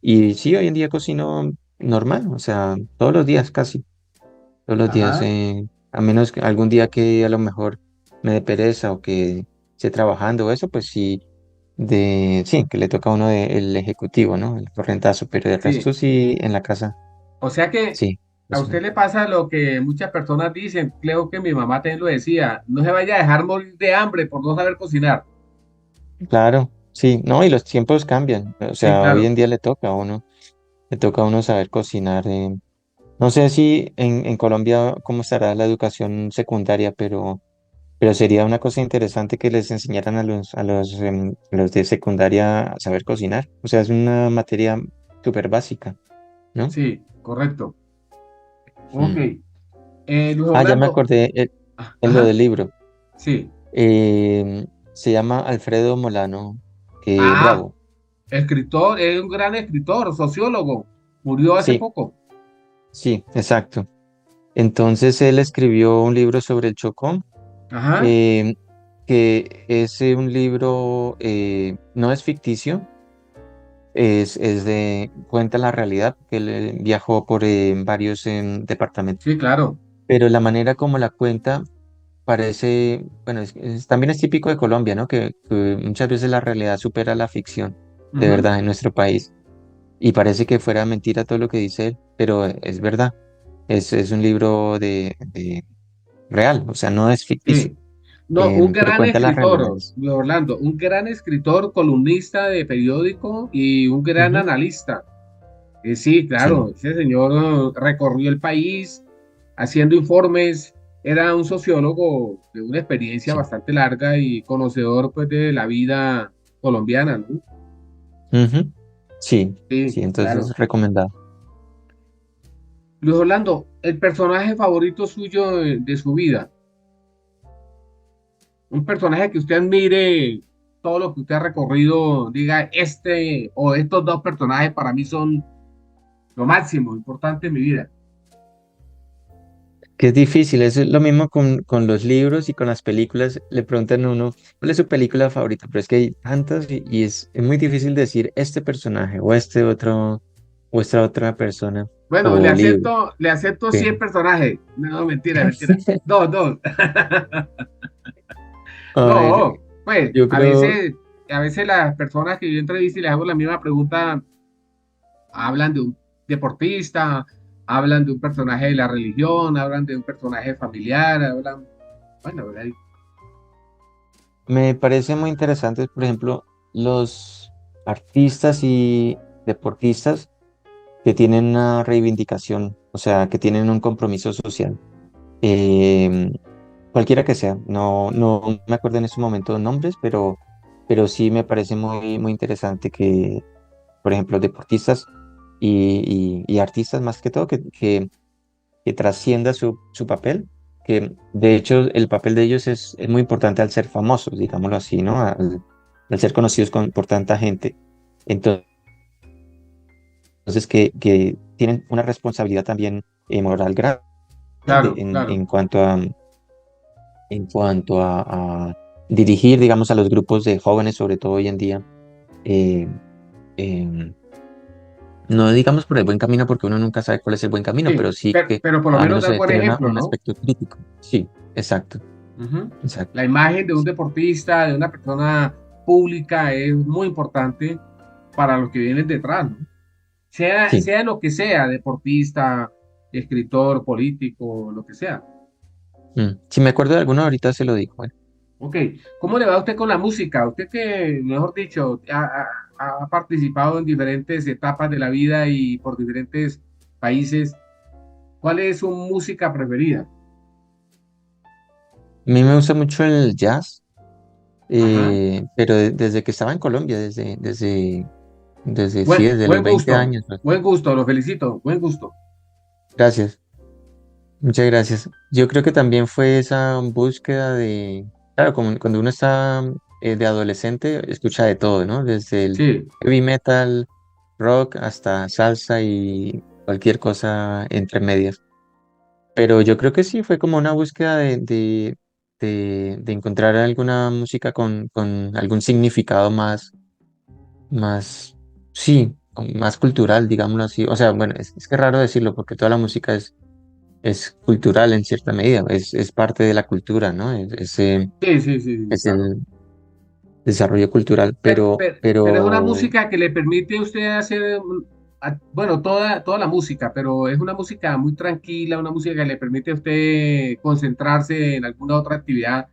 Y sí, hoy en día cocino normal, o sea, todos los días casi, todos los días, ajá, a menos que algún día que a lo mejor me dé pereza o que esté trabajando o eso, pues sí, sí, que le toca a uno el ejecutivo, ¿no? El correntazo, pero de sí. resto sí, en la casa, O sea que sí, a cocino. usted le pasa lo que muchas personas dicen, creo que mi mamá también lo decía, no se vaya a dejar morir de hambre por no saber cocinar. Claro, sí, no, y los tiempos cambian, o Sí, sea, hoy claro. en día le toca a uno saber cocinar. No sé si en Colombia cómo estará la educación secundaria, pero sería una cosa interesante que les enseñaran a los de secundaria a saber cocinar. O sea, es una materia súper básica, ¿no? Sí, correcto. Ok. Mm. Luis Ah, ya me Orlando. acordé en lo Ajá, del libro. sí. Se llama Alfredo Molano Ah, Bravo. escritor, es un gran escritor, sociólogo. Murió hace Sí, poco. sí, exacto. Entonces él escribió un libro sobre el Chocó, Ajá, eh, que es un libro, no es ficticio, cuenta la realidad, que él viajó por varios departamentos, sí, claro. pero la manera como la cuenta parece, bueno, también es típico de Colombia, ¿no? Que muchas veces la realidad supera la ficción, de Ujú, verdad, en nuestro país, y parece que fuera mentira todo lo que dice él, pero es verdad, es un libro de real, o sea, no es ficticio, sí. No, un pero gran cuenta las escritor, realidades. Luis Orlando, un gran escritor, columnista de periódico y un gran Ujú. analista. Sí, Sí, claro, ese señor recorrió el país haciendo informes, era un sociólogo de una experiencia sí. bastante larga y conocedor pues de la vida colombiana, ¿no? Ujú. Sí, Sí, sí, entonces claro. recomendado. Luis Orlando, el personaje favorito suyo de su vida, un personaje que usted admire, todo lo que usted ha recorrido, diga, este o estos dos personajes para mí son lo máximo, importante en mi vida. Que es difícil, es lo mismo con los libros y con las películas. Le preguntan a uno, ¿cuál es su película favorita? Pero es que hay tantas y es muy difícil decir este personaje o este otro o esta otra persona Bueno, o libro. le acepto Sí. 100 personajes. No, mentira, mentira. Dos, dos. A ver, No, pues yo creo, a veces las personas que yo entrevisto y les hago la misma pregunta, hablan de un deportista, hablan de un personaje de la religión, hablan de un personaje familiar, hablan. Bueno, ahí- Me parece muy interesante, por ejemplo, los artistas y deportistas que tienen una reivindicación, o sea, que tienen un compromiso social. Eh, Cualquiera que sea, no me acuerdo en este momento de nombres, pero sí me parece muy interesante que, por ejemplo, deportistas y artistas más que todo, que trascienda su papel, que de hecho el papel de ellos es muy importante al ser famosos, digámoslo así, ¿no? Al ser conocidos por tanta gente. Entonces, que tienen una responsabilidad también moral grande claro, claro. en cuanto a dirigir, digamos, a los grupos de jóvenes, sobre todo hoy en día, eh, em, no digamos por el buen camino, porque uno nunca sabe cuál es el buen camino, Sí, pero sí que pero por lo al menos menos dar buen tener ejemplo, un ¿no? aspecto crítico. Sí, exacto, Ujú. exacto. La imagen de un deportista, de una persona pública, es muy importante para los que vienen detrás, ¿no? Sí. Sea lo que sea, deportista, escritor, político, lo que sea. Si me acuerdo de alguno, ahorita se lo digo. Bueno, Ok, ¿cómo le va a usted con la música? Usted que, mejor dicho, ha participado en diferentes etapas de la vida y por diferentes países, ¿cuál es su música preferida? a mí me gusta mucho el jazz, Ajá. pero desde que estaba en Colombia, sí, desde los 20 años. Pues. Buen gusto, lo felicito, buen gusto. Gracias, muchas gracias. Yo creo que también fue esa búsqueda claro, como cuando uno está de adolescente, escucha de todo, ¿no? Desde el Sí, heavy metal, rock, hasta salsa y cualquier cosa entre medias. Pero yo creo que sí, fue como una búsqueda de encontrar alguna música con algún significado más, sí, más cultural, digámoslo así. O sea, bueno, es que es raro decirlo porque toda la música es cultural en cierta medida, es parte de la cultura, ¿no? sí, Es claro. el desarrollo cultural, Pero es una pero música que le permite a usted hacer, bueno, toda la música, pero es una música muy tranquila, una música que le permite a usted concentrarse en alguna otra actividad,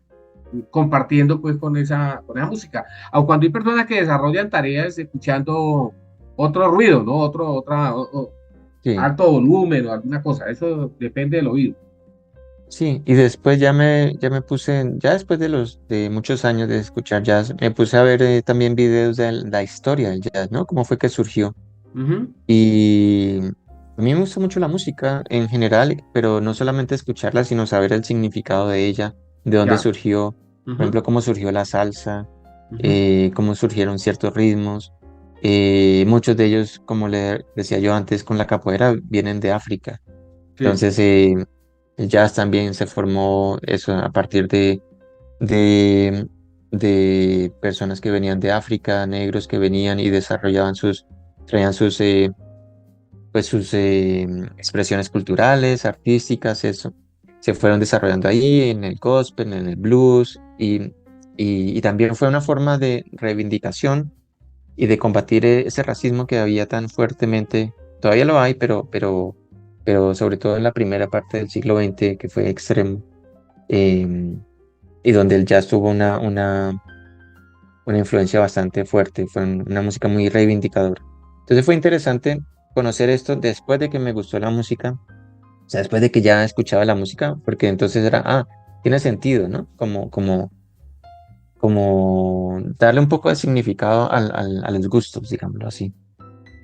compartiendo pues con esa música. Aun cuando hay personas que desarrollan tareas escuchando otro ruido, ¿no? sí. Alto volumen o alguna cosa, eso depende del oído. Sí, y después ya me puse, ya después de muchos años de escuchar jazz, me puse a ver también videos de la historia del jazz, ¿no? Cómo fue que surgió. Ujú. Y a mí me gusta mucho la música en general, pero no solamente escucharla, sino saber el significado de ella, de dónde Ya. surgió, por Ujú, ejemplo, cómo surgió la salsa, ujú. cómo surgieron ciertos ritmos. Muchos de ellos, como le decía yo antes, con la capoeira, vienen de África. Sí, Entonces, el jazz también se formó eso a partir de, de personas que venían de África, negros que venían y traían sus expresiones culturales, artísticas, eso. Se fueron desarrollando ahí en el gospel, en el blues y también fue una forma de reivindicación y de combatir ese racismo que había tan fuertemente, todavía lo hay, pero sobre todo en la primera parte del siglo XX, que fue extremo, y donde el jazz tuvo una influencia bastante fuerte, fue una música muy reivindicadora. Entonces fue interesante conocer esto después de que me gustó la música, o sea, después de que ya escuchaba la música, porque entonces tiene sentido, ¿no? Como darle un poco de significado a los gustos, digámoslo así.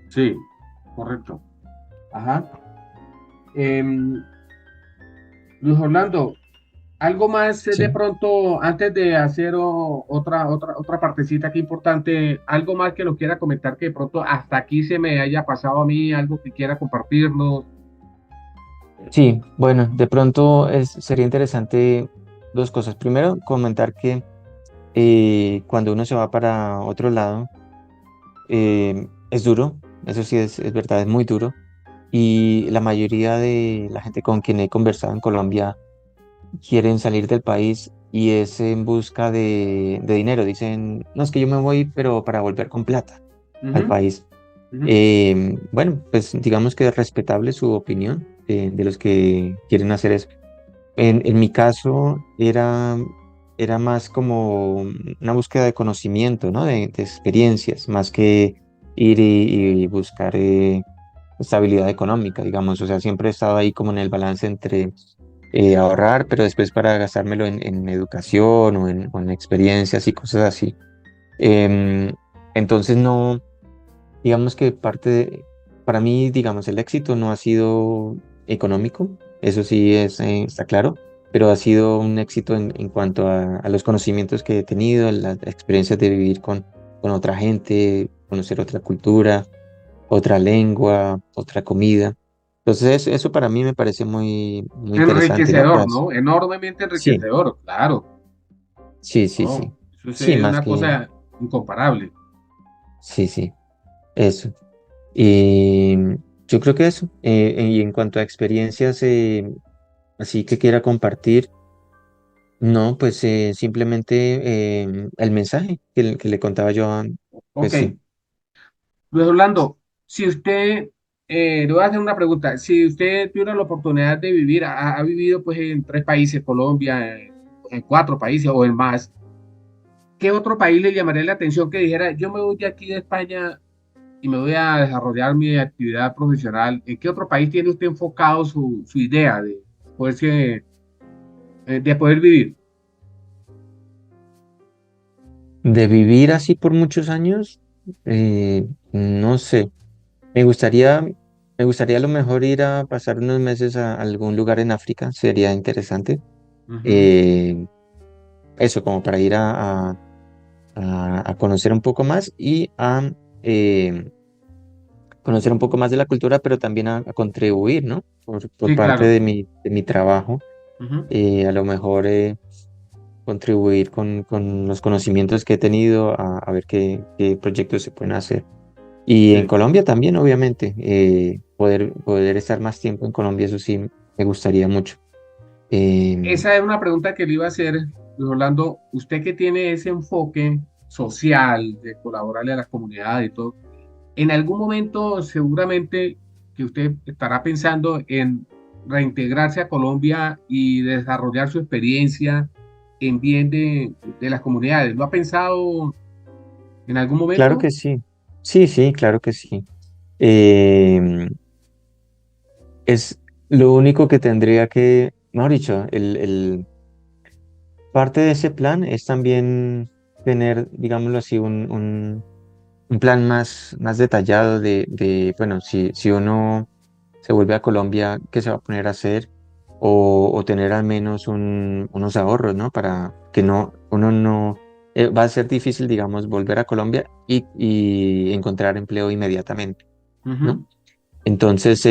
sí, correcto. Ajá. Em, Luis Orlando, algo más de Sí. pronto, antes de hacer otra partecita aquí importante, algo más que nos quiera comentar que de pronto hasta aquí se me haya pasado a mí, algo que quiera compartirnos. Sí, bueno, de pronto sería interesante dos cosas. Primero, comentar que cuando uno se va para otro lado, es duro, eso sí es verdad, es muy duro. Y la mayoría de la gente con quien he conversado en Colombia quieren salir del país y es en busca de dinero. Dicen, no, es que yo me voy, pero para volver con plata al Ujú, país. ujú. Bueno, pues digamos que es respetable su opinión de los que quieren hacer eso. En mi caso era más como una búsqueda de conocimiento, ¿no? De experiencias, más que ir y buscar estabilidad económica, digamos. O sea, siempre he estado ahí como en el balance entre ahorrar, pero después para gastármelo en educación o en experiencias y cosas así. Em, entonces no, digamos que para mí, digamos, el éxito no ha sido económico, eso sí está claro, pero ha sido un éxito en cuanto a los conocimientos que he tenido, las experiencias de vivir con otra gente, conocer otra cultura, otra lengua, otra comida. Entonces eso para mí me parece muy interesante, ¿no? Enriquecedor, ¿no? Enormemente Sí, enriquecedor, claro. sí, sí, No, sí. eso Sí, es más una que, cosa incomparable. sí, sí, eso. Y yo creo que eso. Y en cuanto a experiencias, así que quiera compartir, no, pues simplemente el mensaje que le contaba yo, pues Ok, sí. Luis Orlando, si usted, le voy a hacer una pregunta, si usted tuviera la oportunidad de vivir, ha vivido pues en 3 países, Colombia, en 4 países o en más, ¿qué otro país le llamaría la atención que dijera, yo me voy de aquí de España y me voy a desarrollar mi actividad profesional? ¿En qué otro país tiene usted enfocado su idea poderse, de poder vivir? De vivir así por muchos años, no sé. Me gustaría, me gustaría a lo mejor ir a pasar unos meses a algún lugar en África, sería interesante. Ujú. Eh, Eso, como para ir a conocer un poco más y a eh, conocer un poco más de la cultura, pero también a contribuir, ¿no? Por Sí, parte claro. de mi trabajo, Ujú. a lo mejor contribuir con los conocimientos que he tenido a ver qué proyectos se pueden hacer. Y en Sí. Colombia también, obviamente, poder estar más tiempo en Colombia, eso sí, me gustaría mucho. Em, Esa es una pregunta que le iba a hacer, Luis Orlando. Usted que tiene ese enfoque social de colaborarle a la comunidad y todo, en algún momento seguramente que usted estará pensando en reintegrarse a Colombia y desarrollar su experiencia en bien de las comunidades. ¿Lo ha pensado en algún claro momento? que sí, sí, sí, claro que sí. Em, es lo único que tendría que, mejor dicho, parte de ese plan es también tener, digámoslo así, un plan más detallado bueno, si uno se vuelve a Colombia, ¿qué se va a poner a hacer? O tener al menos unos ahorros, ¿no? Para que uno no, va a ser difícil, digamos, volver a Colombia y encontrar empleo inmediatamente, ¿no? Ujú. Entonces,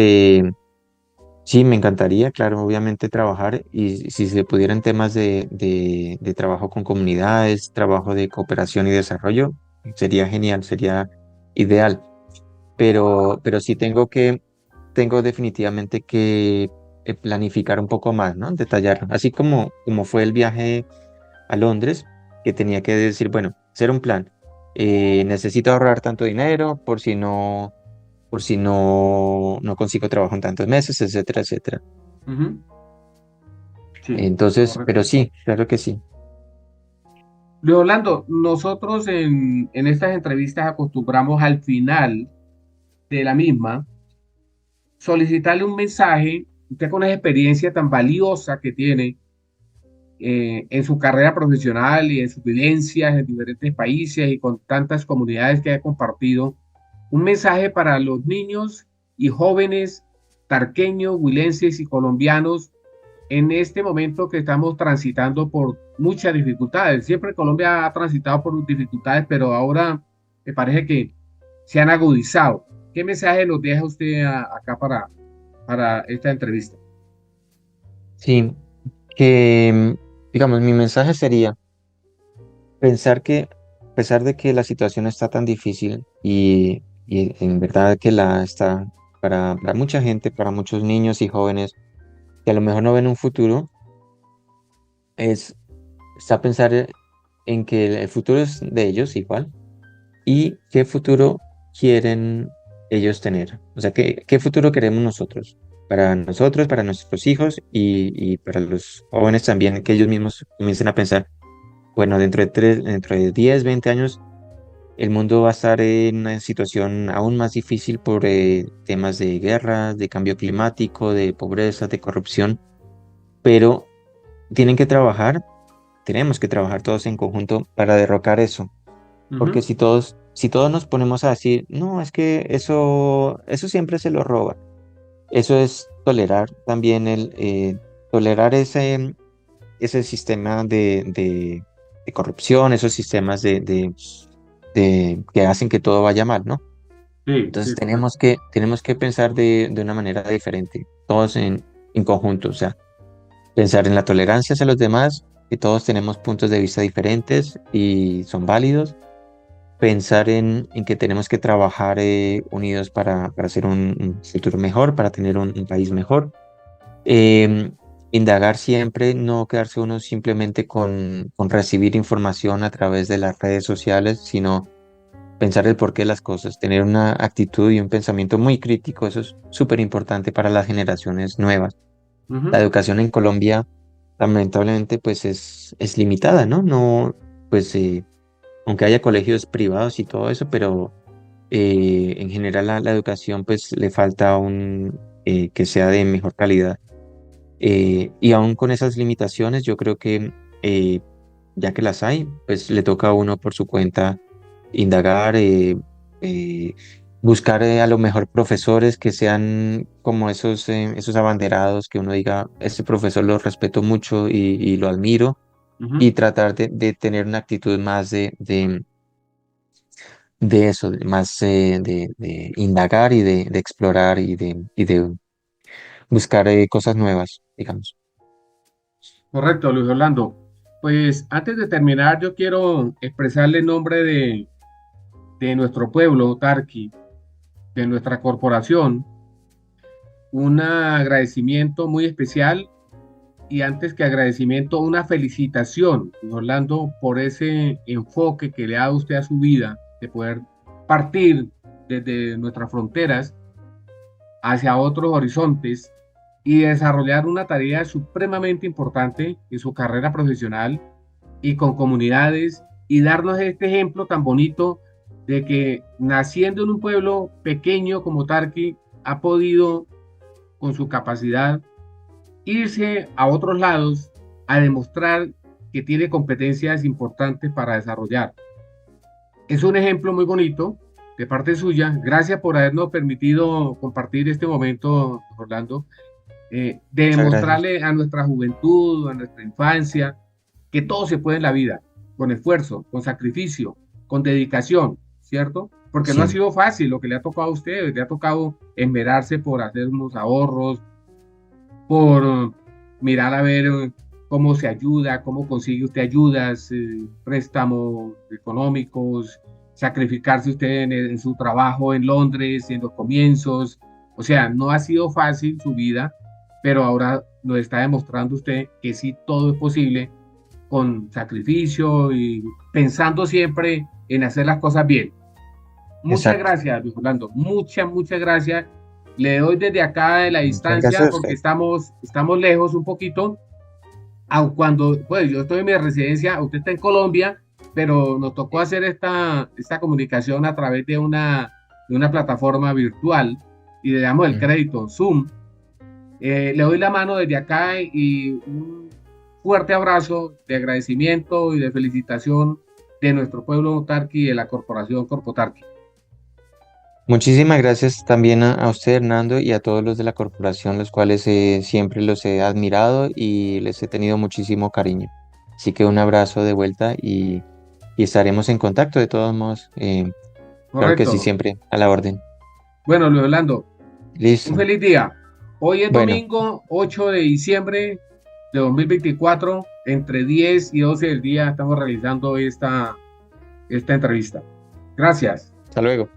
sí, me encantaría, claro, obviamente trabajar y si se pudiera en temas de trabajo con comunidades, trabajo de cooperación y desarrollo, sería genial, sería ideal. Pero sí tengo definitivamente que planificar un poco más, ¿no? Detallarlo. Así como fue el viaje a Londres, que tenía que decir, bueno, hacer un plan. Necesito ahorrar tanto dinero por si no consigo trabajo en tantos meses, etcétera, etcétera. Ujú. Sí, Entonces, pero correcto. sí, claro que sí. Luis Orlando, nosotros en estas entrevistas acostumbramos al final de la misma solicitarle un mensaje, usted con esa experiencia tan valiosa que tiene en su carrera profesional y en sus vivencias en diferentes países y con tantas comunidades que ha compartido, un mensaje para los niños y jóvenes tarqueños, huilenses y colombianos en este momento que estamos transitando por muchas dificultades. Siempre Colombia ha transitado por dificultades, pero ahora me parece que se han agudizado. ¿Qué mensaje nos deja usted acá para esta entrevista? Sí, que, digamos, mi mensaje sería pensar que a pesar de que la situación está tan difícil y en verdad que la está para mucha gente, para muchos niños y jóvenes que a lo mejor no ven un futuro, es, está pensar en que el futuro es de ellos igual y qué futuro quieren ellos tener. O sea, qué futuro queremos nosotros para nosotros, para nuestros hijos y para los jóvenes también, que ellos mismos comiencen a pensar, bueno, dentro de 10, 20 años, el mundo va a estar en una situación aún más difícil por temas de guerra, de cambio climático, de pobreza, de corrupción, pero tienen que trabajar, tenemos que trabajar todos en conjunto para derrocar eso, porque Ujú. si todos nos ponemos a decir, no, es que eso siempre se lo roba, eso es tolerar también tolerar ese sistema de corrupción, esos sistemas que hacen que todo vaya mal, ¿no? Sí, Entonces sí, correcto. tenemos que pensar de una manera diferente, todos en conjunto, o sea, pensar en la tolerancia hacia los demás, que todos tenemos puntos de vista diferentes y son válidos, pensar en que tenemos que trabajar unidos para hacer un futuro mejor, para tener un país mejor. Em, Indagar siempre, no quedarse uno simplemente con recibir información a través de las redes sociales, sino pensar el porqué de las cosas, tener una actitud y un pensamiento muy crítico, eso es súper importante para las generaciones nuevas. La Ujú. educación en Colombia, lamentablemente, pues es limitada, ¿no? No, pues aunque haya colegios privados y todo eso, pero en general la educación pues le falta que sea de mejor calidad. Y aún con esas limitaciones, yo creo que eh, ya que las hay, pues le toca a uno por su cuenta indagar, eh, buscar a lo mejor profesores que sean como esos abanderados, que uno diga, este profesor lo respeto mucho y lo admiro, y Ujú. tratar de tener una actitud más de eso, más de indagar y de explorar y de buscar cosas nuevas, digamos. Correcto, Luis Orlando. Pues antes de terminar, yo quiero expresarle en nombre de nuestro pueblo, Tarqui, de nuestra corporación, un agradecimiento muy especial y antes que agradecimiento, una felicitación, Luis Orlando, por ese enfoque que le ha dado usted a su vida, de poder partir desde nuestras fronteras hacia otros horizontes y desarrollar una tarea supremamente importante en su carrera profesional y con comunidades y darnos este ejemplo tan bonito de que naciendo en un pueblo pequeño como Tarqui ha podido con su capacidad irse a otros lados a demostrar que tiene competencias importantes para desarrollar. Es un ejemplo muy bonito de parte suya. Gracias por habernos permitido compartir este momento, Orlando, de Muchas gracias. demostrarle a nuestra juventud, a nuestra infancia, que todo se puede en la vida, con esfuerzo, con sacrificio, con dedicación, ¿cierto? Porque no ha Sí, sido fácil lo que le ha tocado a usted, le ha tocado esmerarse por hacer unos ahorros, por mirar a ver cómo se ayuda, cómo consigue usted ayudas, préstamos económicos, sacrificarse usted en su trabajo en Londres, en los comienzos. O sea, no ha sido fácil su vida, pero ahora lo está demostrando usted que sí todo es posible con sacrificio y pensando siempre en hacer las cosas bien. Muchas exacto. gracias, Luis Orlando. Muchas gracias. Le doy desde acá de la Muchas distancia gracias a porque usted. estamos lejos un poquito. Aun cuando, pues yo estoy en mi residencia, usted está en Colombia, pero nos tocó Sí. hacer esta comunicación a través de una plataforma virtual y le damos el Ujú. crédito, Zoom. Le doy la mano desde acá y un fuerte abrazo de agradecimiento y de felicitación de nuestro pueblo Tarqui y de la corporación Corpotarqui. Muchísimas gracias también a usted, Hernando, y a todos los de la corporación, los cuales siempre los he admirado y les he tenido muchísimo cariño. Así que un abrazo de vuelta y estaremos en contacto de todos modos. Claro que sí, Correcto. siempre a la orden. Bueno, Luis Orlando, un Listo. feliz día. Hoy es Bueno, domingo 8 de diciembre de 2024. Entre 10 y 12 del día estamos realizando esta entrevista. Gracias. hasta luego.